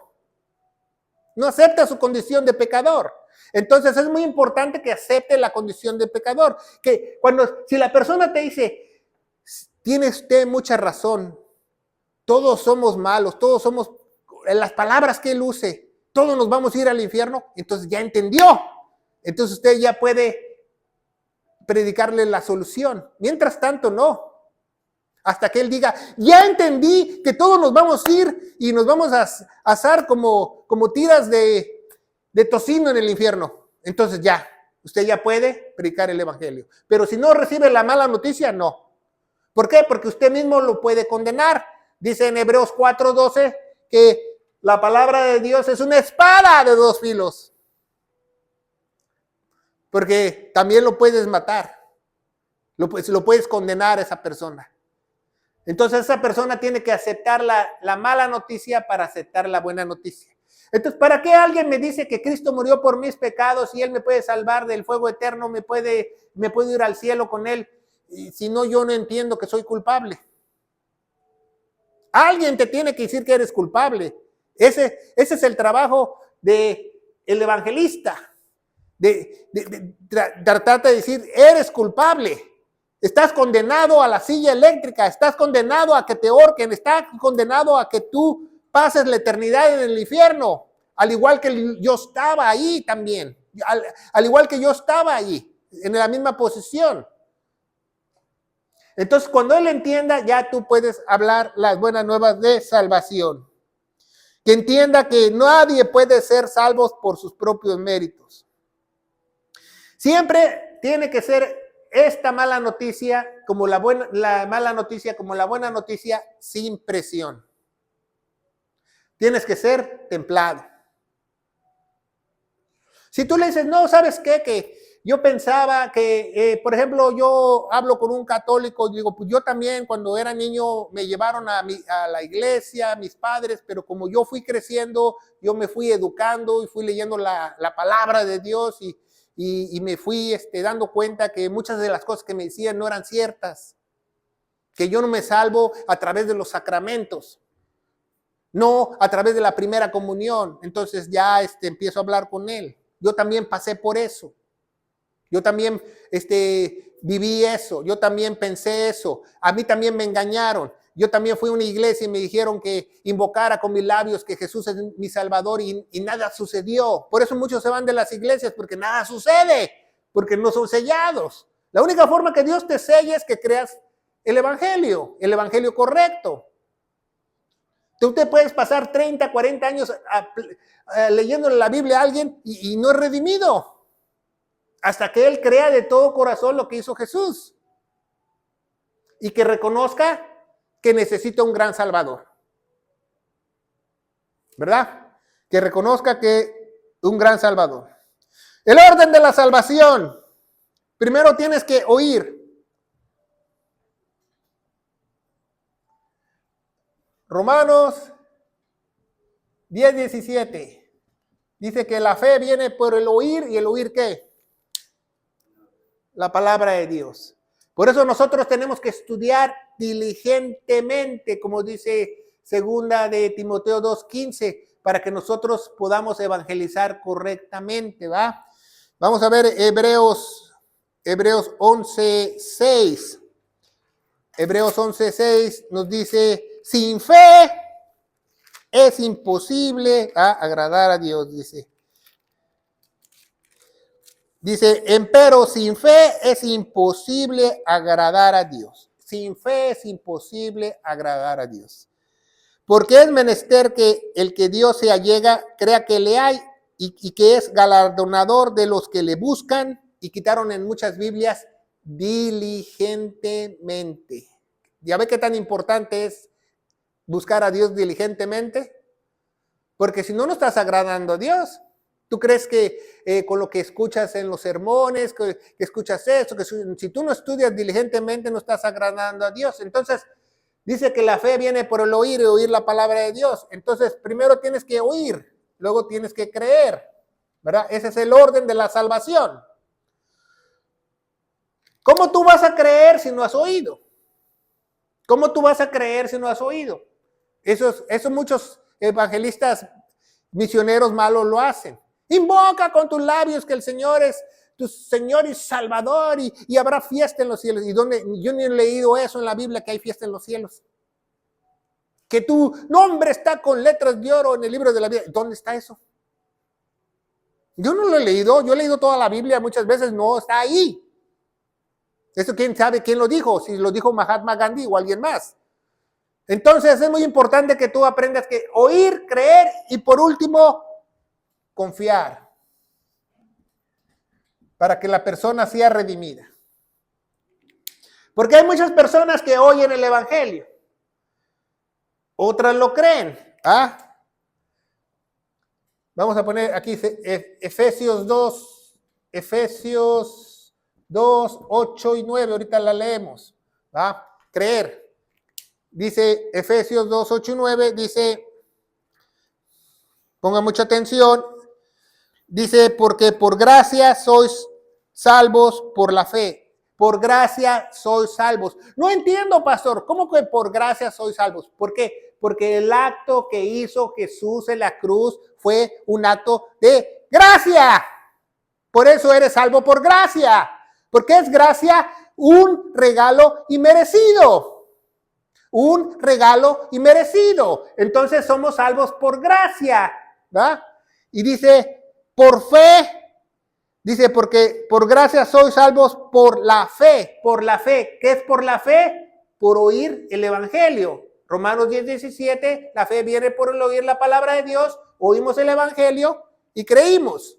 No acepta su condición de pecador. Entonces es muy importante que acepte la condición de pecador. Que si la persona te dice, tiene usted mucha razón, todos somos malos, todos somos, en las palabras que él use, todos nos vamos a ir al infierno, entonces ya entendió. Entonces usted ya puede predicarle la solución. Mientras tanto, no. Hasta que él diga, ya entendí que todos nos vamos a ir y nos vamos a asar como tiras de tocino en el infierno. Entonces ya, usted ya puede predicar el evangelio. Pero si no recibe la mala noticia, no. ¿Por qué? Porque usted mismo lo puede condenar. Dice en Hebreos 4:12 que la palabra de Dios es una espada de 2 filos. Porque también lo puedes matar. Lo puedes condenar a esa persona. Entonces esa persona tiene que aceptar la mala noticia para aceptar la buena noticia. Entonces, ¿para qué alguien me dice que Cristo murió por mis pecados y Él me puede salvar del fuego eterno, me puede ir al cielo con Él? Y si no, yo no entiendo que soy culpable. Alguien te tiene que decir que eres culpable. Ese es el trabajo del evangelista. De tratar de decir, eres culpable. Estás condenado a la silla eléctrica, estás condenado a que te ahorquen, estás condenado a que tú pases la eternidad en el infierno, al igual que yo estaba ahí también, al igual que yo estaba ahí, en la misma posición. Entonces, cuando él entienda, ya tú puedes hablar las buenas nuevas de salvación. Que entienda que nadie puede ser salvo por sus propios méritos. Siempre tiene que ser esta mala noticia como la mala noticia como la buena noticia sin presión. Tienes que ser templado. Si tú le dices, no, ¿sabes qué? Que yo pensaba que, por ejemplo, yo hablo con un católico, digo, pues yo también cuando era niño me llevaron a la iglesia, mis padres, pero como yo fui creciendo, yo me fui educando y fui leyendo la palabra de Dios y me fui dando cuenta que muchas de las cosas que me decían no eran ciertas, que yo no me salvo a través de los sacramentos, no a través de la primera comunión. Entonces ya empiezo a hablar con él. Yo también pasé por eso. Yo también viví eso. Yo también pensé eso. A mí también me engañaron. Yo también fui a una iglesia y me dijeron que invocara con mis labios que Jesús es mi Salvador y nada sucedió. Por eso muchos se van de las iglesias, porque nada sucede, porque no son sellados. La única forma que Dios te sella es que creas el evangelio correcto. Tú te puedes pasar 30, 40 años leyéndole la Biblia a alguien y no es redimido. Hasta que él crea de todo corazón lo que hizo Jesús. Y que reconozca que necesita un gran Salvador. ¿Verdad? Que reconozca que un gran Salvador. El orden de la salvación. Primero tienes que oír. Romanos 10:17 dice que la fe viene por el oír, y el oír ¿qué? La palabra de Dios. Por eso nosotros tenemos que estudiar diligentemente, como dice segunda de Timoteo 2:15, para que nosotros podamos evangelizar correctamente, ¿va? Vamos a ver Hebreos 11:6. Hebreos 11:6 nos dice: sin fe es imposible agradar a Dios, dice. Dice, empero sin fe es imposible agradar a Dios. Sin fe es imposible agradar a Dios. Porque es menester que el que Dios se allega crea que le hay y que es galardonador de los que le buscan, y quitaron en muchas Biblias diligentemente. ¿Ya ve qué tan importante es buscar a Dios diligentemente? Porque si no, no estás agradando a Dios. ¿Tú crees que con lo que escuchas en los sermones, que escuchas esto, que si tú no estudias diligentemente, no estás agradando a Dios? Entonces, dice que la fe viene por el oír y oír la palabra de Dios. Entonces, primero tienes que oír, luego tienes que creer, ¿verdad? Ese es el orden de la salvación. ¿Cómo tú vas a creer si no has oído? ¿Cómo tú vas a creer si no has oído? Eso muchos evangelistas misioneros malos lo hacen. Invoca con tus labios que el Señor es tu Señor y Salvador y habrá fiesta en los cielos. ¿Y dónde? Yo ni he leído eso en la Biblia, que hay fiesta en los cielos. Que tu nombre está con letras de oro en el libro de la vida. ¿Dónde está eso? Yo no lo he leído. Yo he leído toda la Biblia muchas veces. No está ahí. Eso quién sabe quién lo dijo. Si lo dijo Mahatma Gandhi o alguien más. Entonces es muy importante que tú aprendas que oír, creer y por último, confiar. Para que la persona sea redimida. Porque hay muchas personas que oyen el evangelio. Otras lo creen. Vamos a poner aquí Efesios 2, 8 y 9. Ahorita la leemos. Creer. Dice Efesios 2, 8 y 9. Dice, pongan mucha atención. Dice, porque por gracia sois salvos por la fe. Por gracia sois salvos. No entiendo, pastor, ¿cómo que por gracia sois salvos? ¿Por qué? Porque el acto que hizo Jesús en la cruz fue un acto de gracia. Por eso eres salvo por gracia. Porque es gracia un regalo inmerecido. Un regalo inmerecido. Entonces somos salvos por gracia, ¿verdad? Y dice, por fe. Dice, porque por gracia sois salvos por la fe. Por la fe. ¿Qué es por la fe? Por oír el evangelio. Romanos 10:17, la fe viene por el oír la palabra de Dios. Oímos el evangelio y creímos.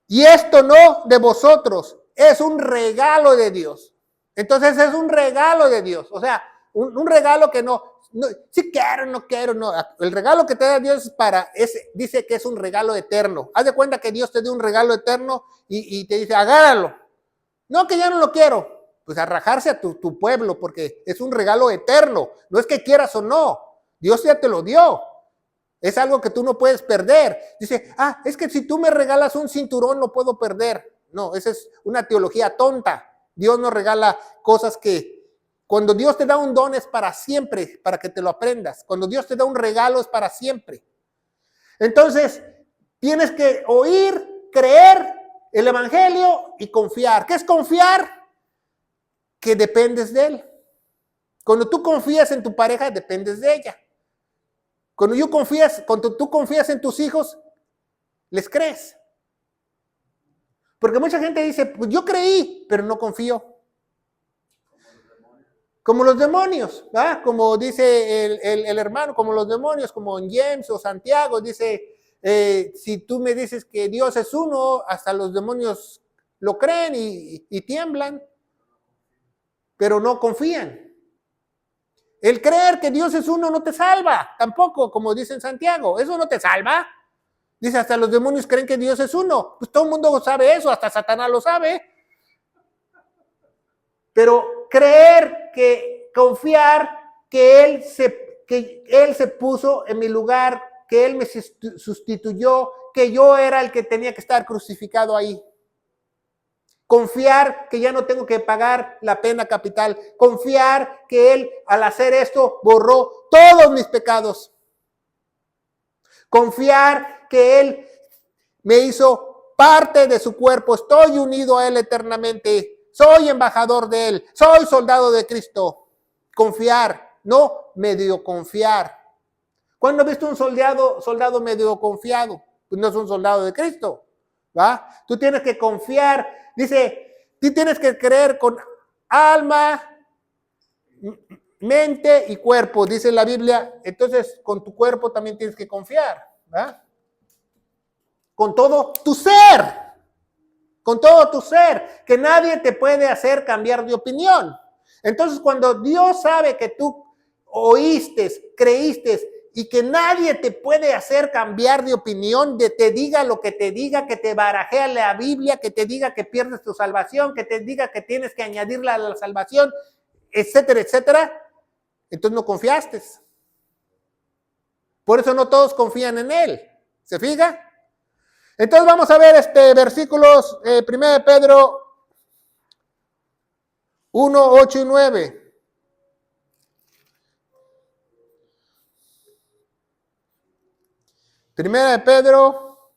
Y esto no de vosotros, es un regalo de Dios. Entonces es un regalo de Dios. O sea, un regalo que no, si quiero, no quiero, no. El regalo que te da Dios dice que es un regalo eterno. Haz de cuenta que Dios te dio un regalo eterno y te dice, agárralo. No, que ya no lo quiero. Pues a rajarse a tu pueblo, porque es un regalo eterno. No es que quieras o no. Dios ya te lo dio. Es algo que tú no puedes perder. Dice, es que si tú me regalas un cinturón lo puedo perder. No, esa es una teología tonta. Dios nos regala cosas que cuando Dios te da un don es para siempre, para que te lo aprendas. Cuando Dios te da un regalo es para siempre. Entonces, tienes que oír, creer el evangelio y confiar. ¿Qué es confiar? Que dependes de él. Cuando tú confías en tu pareja, dependes de ella. Cuando tú confías en tus hijos, les crees. Porque mucha gente dice, pues yo creí, pero no confío. Como los demonios, ¿verdad? Como dice el hermano, como los demonios, como en James o Santiago, dice, si tú me dices que Dios es uno, hasta los demonios lo creen y tiemblan, pero no confían. El creer que Dios es uno no te salva, tampoco, como dice en Santiago, eso no te salva. Dice, hasta los demonios creen que Dios es uno. Pues todo el mundo sabe eso, hasta Satanás lo sabe. Pero confiar que Él se puso en mi lugar, que Él me sustituyó, que yo era el que tenía que estar crucificado ahí. Confiar que ya no tengo que pagar la pena capital. Confiar que Él, al hacer esto, borró todos mis pecados. Confiar que Él me hizo parte de su cuerpo. Estoy unido a Él eternamente. Soy embajador de Él. Soy soldado de Cristo. Confiar, no medio confiar. ¿Cuándo has visto un soldado medio confiado? Pues no es un soldado de Cristo. ¿Va? Tú tienes que confiar. Dice, tú tienes que creer con alma, mente y cuerpo, dice la Biblia. Entonces, con tu cuerpo también tienes que confiar. ¿Va? Con todo tu ser. Con todo tu ser. Que nadie te puede hacer cambiar de opinión. Entonces, cuando Dios sabe que tú oíste, creíste, y que nadie te puede hacer cambiar de opinión, te diga lo que te diga, que te barajea la Biblia, que te diga que pierdes tu salvación, que te diga que tienes que añadirla a la salvación, etcétera, etcétera, entonces no confiaste. Por eso no todos confían en Él. ¿Se fija? Entonces vamos a ver versículos 1 de Pedro 1, 8 y 9. Primera de Pedro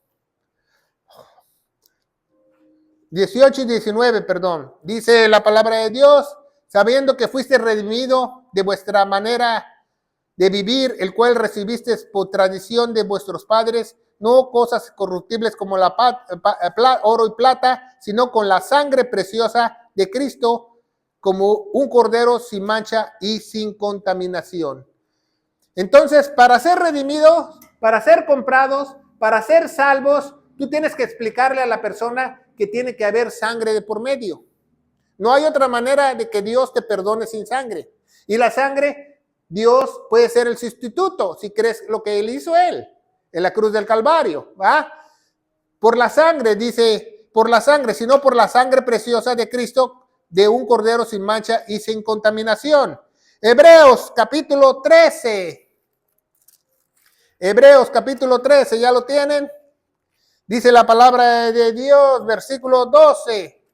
18 y 19, perdón. Dice la palabra de Dios, sabiendo que fuiste redimido de vuestra manera de vivir, el cual recibiste por tradición de vuestros padres, no cosas corruptibles como oro y plata, sino con la sangre preciosa de Cristo, como un cordero sin mancha y sin contaminación. Entonces, para ser redimidos, para ser comprados, para ser salvos, tú tienes que explicarle a la persona que tiene que haber sangre de por medio. No hay otra manera de que Dios te perdone sin sangre. Y la sangre, Dios puede ser el sustituto, si crees lo que Él hizo en la cruz del Calvario. ¿Va? Por la sangre, dice, por la sangre, sino por la sangre preciosa de Cristo, de un cordero sin mancha y sin contaminación. Hebreos capítulo 13. Hebreos capítulo 13, ¿ya lo tienen? Dice la palabra de Dios, versículo 12.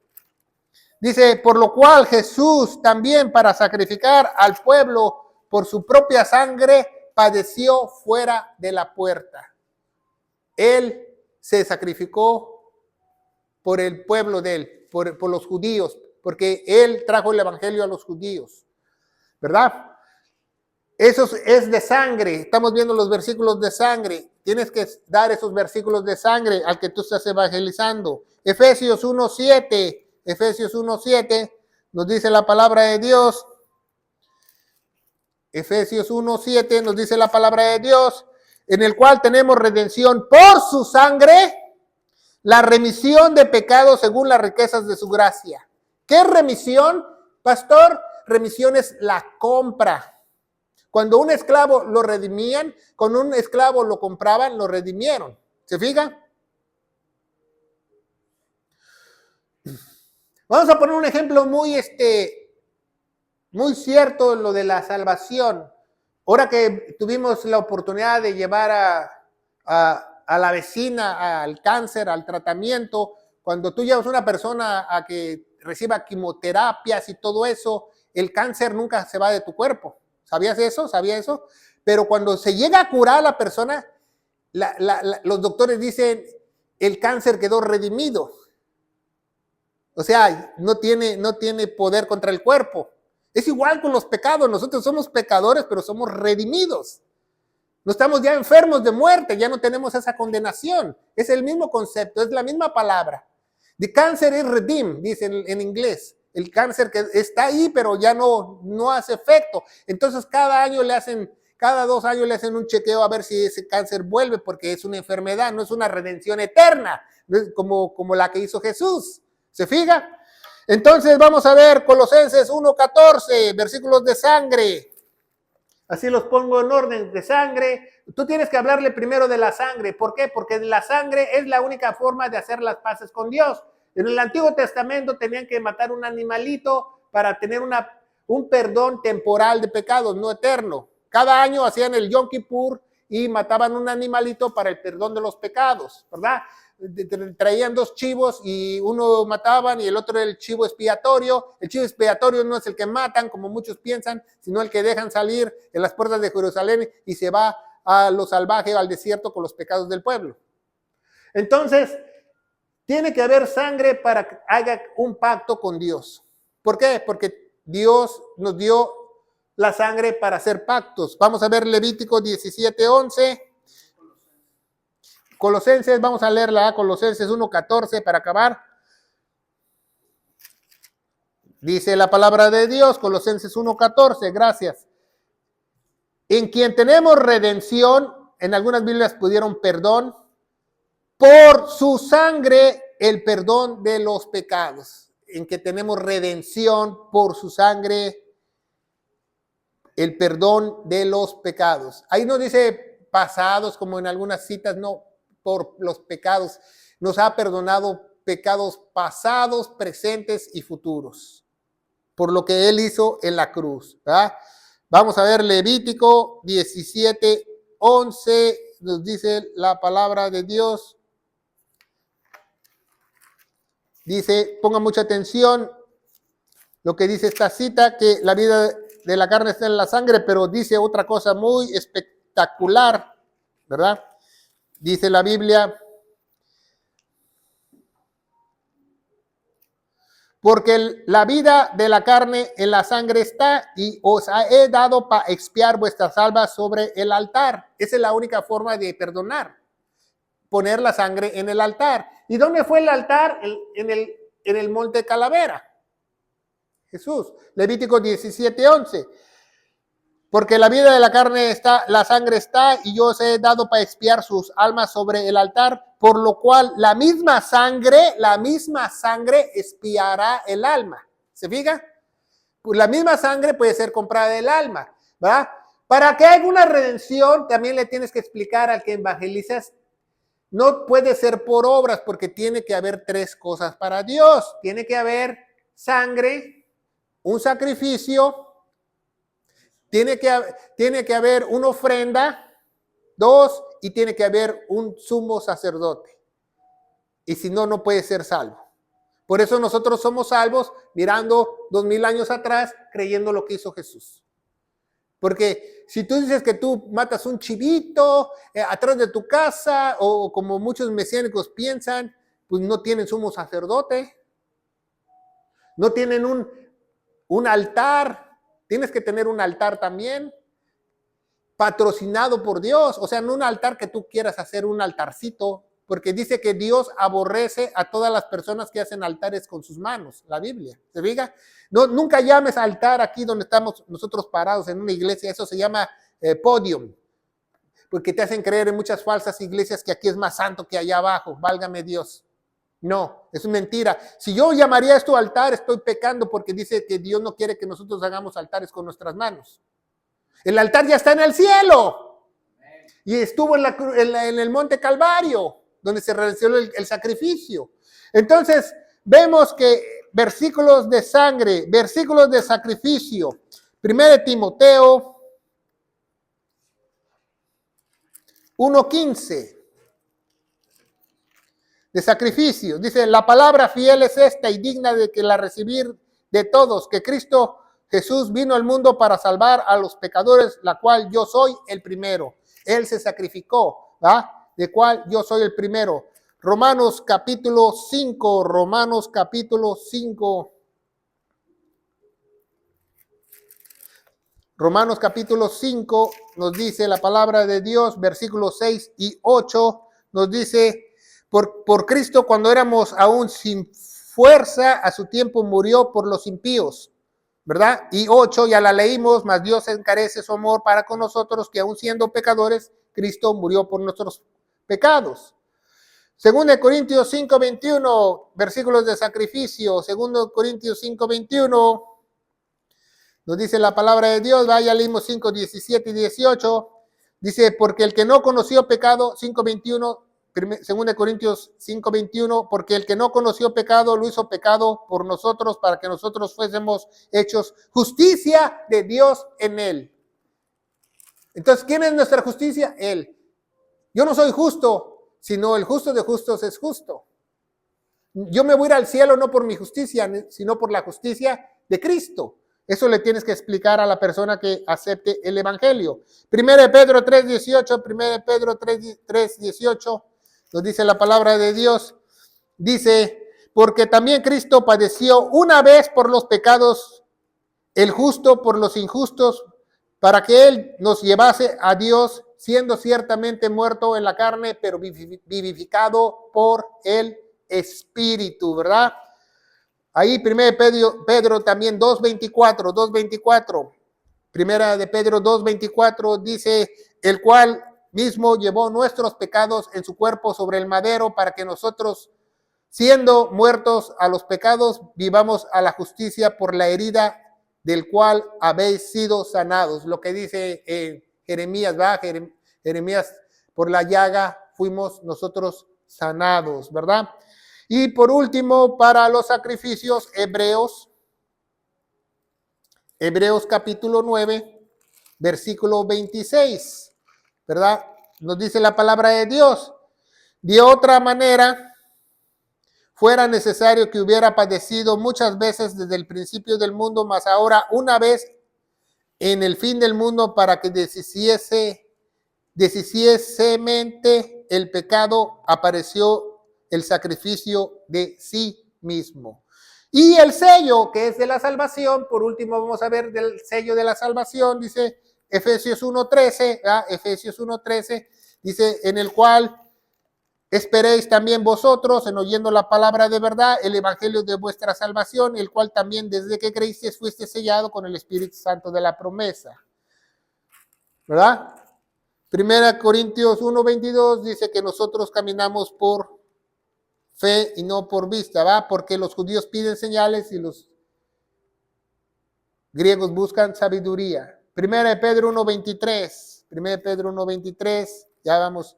Dice, por lo cual Jesús también para sacrificar al pueblo por su propia sangre padeció fuera de la puerta. Él se sacrificó por el pueblo de Él, por los judíos, porque Él trajo el evangelio a los judíos, ¿verdad? Eso es de sangre. Estamos viendo los versículos de sangre. Tienes que dar esos versículos de sangre al que tú estás evangelizando. Efesios 1:7. Efesios 1:7 nos dice la palabra de Dios. Efesios 1:7 nos dice la palabra de Dios, en el cual tenemos redención por su sangre, la remisión de pecados según las riquezas de su gracia. ¿Qué es remisión, pastor? Remisión es la compra. Cuando un esclavo lo redimían, cuando un esclavo lo compraban, lo redimieron. ¿Se fijan? Vamos a poner un ejemplo muy cierto en lo de la salvación. Ahora que tuvimos la oportunidad de llevar a la vecina al cáncer, al tratamiento, cuando tú llevas a una persona a que reciba quimioterapias y todo eso, el cáncer nunca se va de tu cuerpo. ¿Sabías eso? ¿Sabía eso? Pero cuando se llega a curar a la persona, los doctores dicen, el cáncer quedó redimido. O sea, no tiene poder contra el cuerpo. Es igual con los pecados. Nosotros somos pecadores, pero somos redimidos. No estamos ya enfermos de muerte, ya no tenemos esa condenación. Es el mismo concepto, es la misma palabra. The cancer is redeemed, dice en inglés. El cáncer que está ahí, pero ya no hace efecto. Entonces cada 2 años le hacen un chequeo a ver si ese cáncer vuelve, porque es una enfermedad, no es una redención eterna, como la que hizo Jesús. ¿Se fija? Entonces vamos a ver Colosenses 1:14, versículos de sangre. Así los pongo en orden, de sangre. Tú tienes que hablarle primero de la sangre. ¿Por qué? Porque la sangre es la única forma de hacer las paces con Dios. En el Antiguo Testamento tenían que matar un animalito para tener un perdón temporal de pecados, no eterno. Cada año hacían el Yom Kippur y mataban un animalito para el perdón de los pecados, ¿verdad? Traían 2 chivos y uno mataban y el otro el chivo expiatorio. El chivo expiatorio no es el que matan, como muchos piensan, sino el que dejan salir en las puertas de Jerusalén y se va a lo salvaje, al desierto con los pecados del pueblo. Entonces, tiene que haber sangre para que haga un pacto con Dios. ¿Por qué? Porque Dios nos dio la sangre para hacer pactos. Vamos a ver Levítico 17:11. Colosenses, vamos a leerla, Colosenses 1:14 para acabar. Dice la palabra de Dios, Colosenses 1:14, gracias. En quien tenemos redención, en algunas Biblias pudieron perdón, por su sangre el perdón de los pecados. En que tenemos redención por su sangre, el perdón de los pecados. Ahí no dice pasados como en algunas citas, no. Por los pecados, nos ha perdonado pecados pasados, presentes y futuros, por lo que Él hizo en la cruz, ¿verdad? Vamos a ver Levítico 17:11, nos dice la palabra de Dios. Dice, pongan mucha atención lo que dice esta cita, que la vida de la carne está en la sangre, pero dice otra cosa muy espectacular, ¿verdad? Dice la Biblia, porque la vida de la carne en la sangre está y os he dado para expiar vuestras almas sobre el altar. Esa es la única forma de perdonar, poner la sangre en el altar. ¿Y dónde fue el altar? En el monte Calavera. Jesús, Levítico 17:11. Porque la vida de la carne está, la sangre está, y yo os he dado para expiar sus almas sobre el altar, por lo cual la misma sangre expiará el alma. ¿Se fija? Pues la misma sangre puede ser comprada del alma, ¿verdad? Para que haya una redención, también le tienes que explicar al que evangelizas, no puede ser por obras, porque tiene que haber 3 cosas para Dios. Tiene que haber sangre, un sacrificio, tiene que haber una ofrenda, 2, y tiene que haber un sumo sacerdote. Y si no, no puede ser salvo. Por eso nosotros somos salvos mirando 2000 años atrás, creyendo lo que hizo Jesús. Porque si tú dices que tú matas un chivito atrás de tu casa, o como muchos mesiánicos piensan, pues no tienen sumo sacerdote, no tienen un altar. Tienes que tener un altar también, patrocinado por Dios. O sea, no un altar que tú quieras hacer un altarcito, porque dice que Dios aborrece a todas las personas que hacen altares con sus manos, la Biblia. ¿Se fija? No, nunca llames altar aquí donde estamos nosotros parados en una iglesia, eso se llama podium, porque te hacen creer en muchas falsas iglesias que aquí es más santo que allá abajo, válgame Dios. No, es mentira. Si yo llamaría esto altar, estoy pecando, porque dice que Dios no quiere que nosotros hagamos altares con nuestras manos. El altar ya está en el cielo. Y estuvo en el monte Calvario, donde se realizó el sacrificio. Entonces, vemos que versículos de sangre, versículos de sacrificio. 1 Timoteo 1:15. De sacrificio. Dice, la palabra fiel es esta y digna de que la recibir de todos, que Cristo Jesús vino al mundo para salvar a los pecadores, la cual yo soy el primero. Él se sacrificó, ¿va? De cual yo soy el primero. Romanos capítulo 5, Romanos capítulo 5. Romanos capítulo 5 nos dice la palabra de Dios, versículos 6 y 8, nos dice, por Cristo cuando éramos aún sin fuerza, a su tiempo murió por los impíos, ¿verdad? Y 8, ya la leímos, mas Dios encarece su amor para con nosotros, que aún siendo pecadores, Cristo murió por nuestros pecados. 2 Corintios 5:21, versículos de sacrificio. 2 Corintios 5:21, nos dice la palabra de Dios, ya leímos 5:17 y 18. Dice, porque el que no conoció pecado, 5:21, 2 Corintios 5:21, porque el que no conoció pecado lo hizo pecado por nosotros para que nosotros fuésemos hechos justicia de Dios en él. Entonces, ¿quién es nuestra justicia? Él. Yo no soy justo, sino el justo de justos es justo. Yo me voy a ir al cielo no por mi justicia, sino por la justicia de Cristo. Eso le tienes que explicar a la persona que acepte el evangelio. 1 Pedro 3:18, 1 Pedro 3:18. Nos dice la palabra de Dios, dice, porque también Cristo padeció una vez por los pecados, el justo por los injustos, para que Él nos llevase a Dios, siendo ciertamente muerto en la carne, pero vivificado por el Espíritu, ¿verdad? Ahí 1 Pedro también 2:24. Primera de Pedro 2:24 dice, el cual mismo llevó nuestros pecados en su cuerpo sobre el madero para que nosotros, siendo muertos a los pecados, vivamos a la justicia por la herida del cual habéis sido sanados. Lo que dice Jeremías, ¿verdad? Jeremías, por la llaga fuimos nosotros sanados, ¿verdad? Y por último, para los sacrificios, Hebreos capítulo 9, versículo 26. ¿Verdad? Nos dice la palabra de Dios. De otra manera, fuera necesario que hubiera padecido muchas veces desde el principio del mundo, mas ahora una vez en el fin del mundo para que deshiciesamente el pecado, apareció el sacrificio de sí mismo. Y el sello que es de la salvación, por último vamos a ver del sello de la salvación, dice Efesios 1:13, Efesios 1:13, dice, en el cual esperéis también vosotros, en oyendo la palabra de verdad, el evangelio de vuestra salvación, el cual también desde que creísteis fuiste sellado con el Espíritu Santo de la promesa. ¿Verdad? 1 Corintios 1:22 dice que nosotros caminamos por fe y no por vista, ¿va? Porque los judíos piden señales y los griegos buscan sabiduría. 1 Pedro 1:23, ya vamos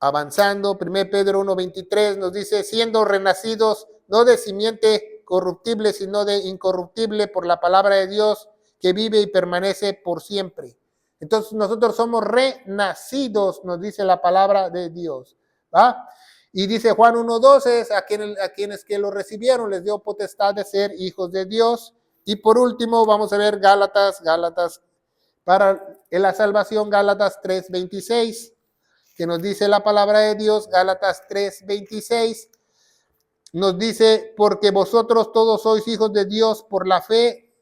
avanzando. 1 Pedro 1:23 nos dice, siendo renacidos no de simiente corruptible, sino de incorruptible por la palabra de Dios que vive y permanece por siempre. Entonces nosotros somos renacidos, nos dice la palabra de Dios, ¿va? Y dice Juan 1:12, a quienes que lo recibieron les dio potestad de ser hijos de Dios. Y por último vamos a ver Gálatas, para la salvación, Gálatas 3:26, que nos dice la palabra de Dios, Gálatas 3:26, nos dice, porque vosotros todos sois hijos de Dios por la fe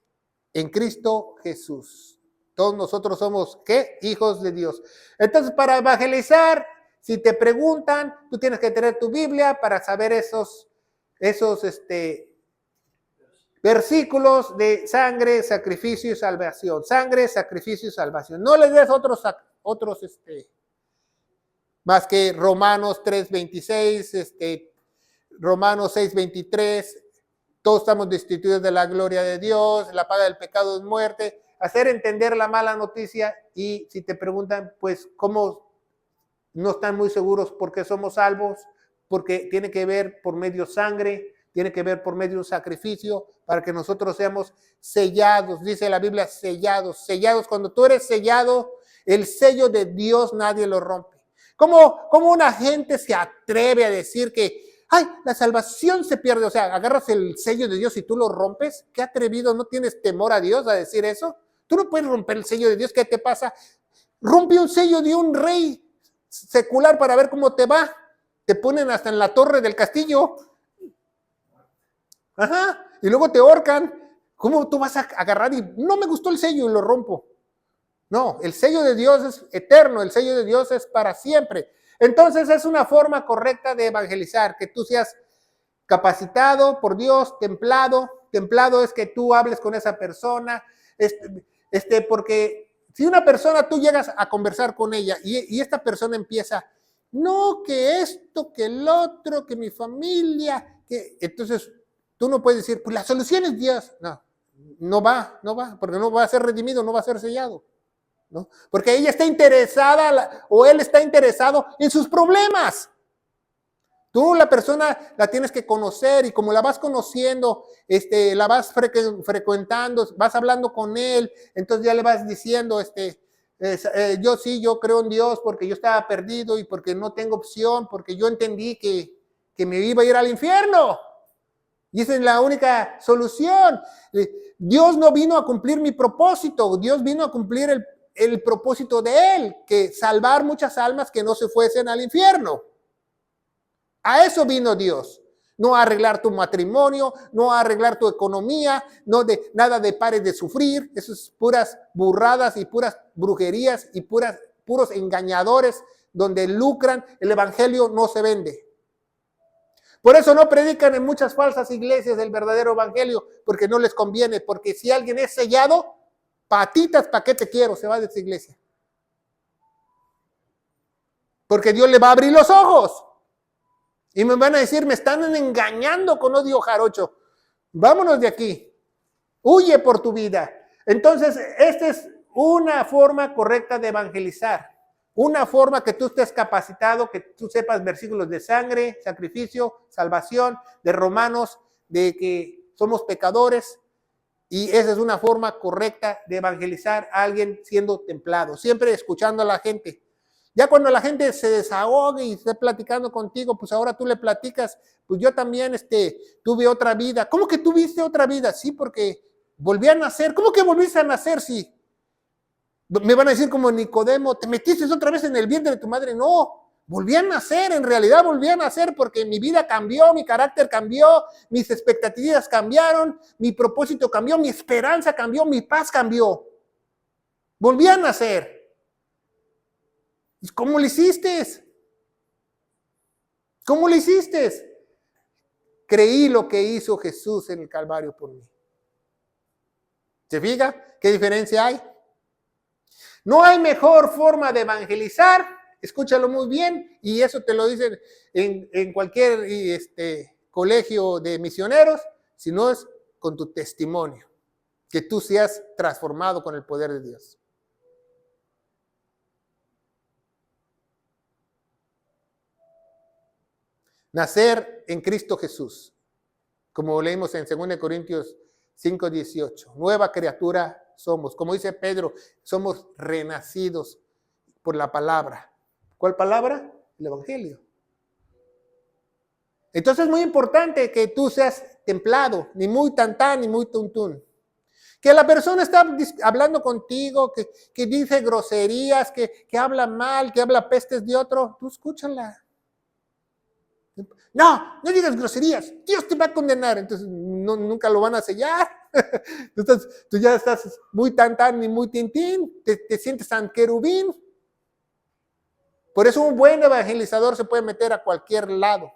en Cristo Jesús. Todos nosotros somos, ¿qué? Hijos de Dios. Entonces, para evangelizar, si te preguntan, tú tienes que tener tu Biblia para saber esos versículos de sangre, sacrificio y salvación. Sangre, sacrificio y salvación. No les des otros más que Romanos 3:26, Romanos 6:23. Todos estamos destituidos de la gloria de Dios, la paga del pecado es muerte. Hacer entender la mala noticia, y si te preguntan, pues, ¿cómo no están muy seguros por qué somos salvos? Porque tiene que ver por medio sangre, tiene que ver por medio de un sacrificio, para que nosotros seamos sellados. Dice la Biblia, sellados. Sellados, cuando tú eres sellado, El sello de Dios nadie lo rompe. ¿Cómo una gente se atreve a decir que, ay, la salvación se pierde? O sea, agarras el sello de Dios y tú lo rompes. ¿Qué atrevido? ¿No tienes temor a Dios a decir eso? Tú no puedes romper el sello de Dios. ¿Qué te pasa? Rompe un sello de un rey secular para ver cómo te va. Te ponen hasta en la torre del castillo. Ajá. Y luego te ahorcan. ¿Cómo tú vas a agarrar y no me gustó el sello y lo rompo? No, el sello de Dios es eterno, el sello de Dios es para siempre. Entonces es una forma correcta de evangelizar, que tú seas capacitado por Dios, templado. Templado es que tú hables con esa persona, porque si una persona tú llegas a conversar con ella y esta persona empieza, no, que esto, que el otro, que mi familia, que entonces tú no puedes decir, pues la solución es Dios. No va, porque no va a ser redimido, no va a ser sellado. ¿No? Porque ella está interesada o él está interesado en sus problemas. Tú la persona la tienes que conocer y como la vas conociendo, la vas frecuentando, vas hablando con él, entonces ya le vas diciendo, yo creo en Dios porque yo estaba perdido y porque no tengo opción, porque yo entendí que me iba a ir al infierno. Y esa es la única solución. Dios no vino a cumplir mi propósito, Dios vino a cumplir el propósito de Él, que salvar muchas almas que no se fuesen al infierno. A eso vino Dios. No a arreglar tu matrimonio, no a arreglar tu economía, nada de pares de sufrir. Eso es puras burradas y puras brujerías y puros engañadores donde lucran. El evangelio no se vende. Por eso no predican en muchas falsas iglesias el verdadero evangelio, porque no les conviene, porque si alguien es sellado, patitas, ¿para qué te quiero? Se va de esa iglesia. Porque Dios le va a abrir los ojos. Y me van a decir, me están engañando con odio jarocho. Vámonos de aquí. Huye por tu vida. Entonces, esta es una forma correcta de evangelizar. Una forma que tú estés capacitado, que tú sepas versículos de sangre, sacrificio, salvación, de Romanos, de que somos pecadores. Y esa es una forma correcta de evangelizar a alguien siendo templado, siempre escuchando a la gente. Ya cuando la gente se desahogue y esté platicando contigo, pues ahora tú le platicas, pues yo también tuve otra vida. ¿Cómo que tuviste otra vida? Sí, porque volví a nacer. ¿Cómo que volviste a nacer? Sí. Me van a decir como Nicodemo, ¿te metiste otra vez en el vientre de tu madre? No. Volví a nacer, en realidad volví a nacer porque mi vida cambió, mi carácter cambió, mis expectativas cambiaron, mi propósito cambió, mi esperanza cambió, mi paz cambió. Volví a nacer. ¿Cómo lo hiciste? ¿Cómo lo hiciste? Creí lo que hizo Jesús en el Calvario por mí. ¿Se fija qué diferencia hay? No hay mejor forma de evangelizar. Escúchalo muy bien, y eso te lo dicen en cualquier colegio de misioneros, si no es con tu testimonio, que tú seas transformado con el poder de Dios. Nacer en Cristo Jesús, como leímos en 2 Corintios 5:18, nueva criatura somos, como dice Pedro, somos renacidos por la palabra. ¿Cuál palabra? El evangelio. Entonces es muy importante que tú seas templado, ni muy tantán, ni muy tuntún. Que la persona está hablando contigo, que dice groserías, que habla mal, que habla pestes de otro, tú escúchala. No digas groserías, Dios te va a condenar, entonces nunca lo van a sellar. Tú ya estás muy tantán ni muy tintín, te sientes tan querubín. Por eso un buen evangelizador se puede meter a cualquier lado,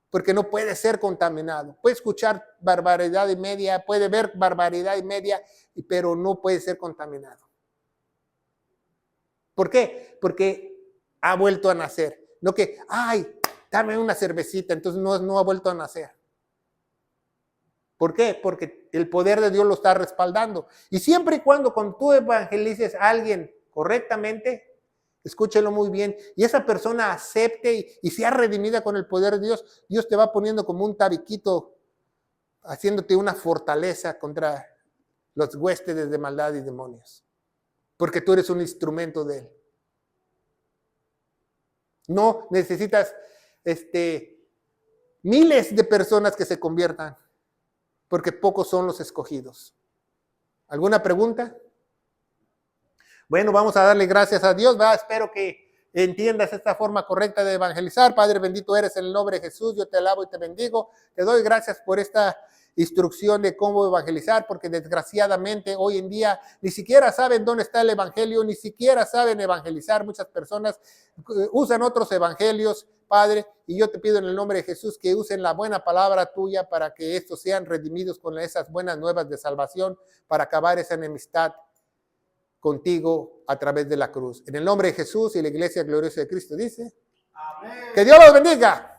porque no puede ser contaminado. Puede escuchar barbaridad y media, puede ver barbaridad y media, pero no puede ser contaminado. ¿Por qué? Porque ha vuelto a nacer. No que, ay, dame una cervecita, entonces no ha vuelto a nacer. ¿Por qué? Porque el poder de Dios lo está respaldando. Y siempre y cuando tú evangelices a alguien correctamente, escúchelo muy bien, y esa persona acepte y sea redimida con el poder de Dios, Dios te va poniendo como un tabiquito, haciéndote una fortaleza contra los huéspedes de maldad y demonios. porque tú eres un instrumento de Él. No necesitas miles de personas que se conviertan, porque pocos son los escogidos. ¿Alguna pregunta? Bueno, vamos a darle gracias a Dios, ¿verdad? Espero que entiendas esta forma correcta de evangelizar. Padre, bendito eres en el nombre de Jesús. Yo te alabo y te bendigo. Te doy gracias por esta instrucción de cómo evangelizar, porque desgraciadamente hoy en día ni siquiera saben dónde está el evangelio, ni siquiera saben evangelizar. Muchas personas usan otros evangelios, Padre, y yo te pido en el nombre de Jesús que usen la buena palabra tuya para que estos sean redimidos con esas buenas nuevas de salvación, para acabar esa enemistad contigo a través de la cruz. En el nombre de Jesús y la iglesia gloriosa de Cristo dice, amén. Que Dios los bendiga.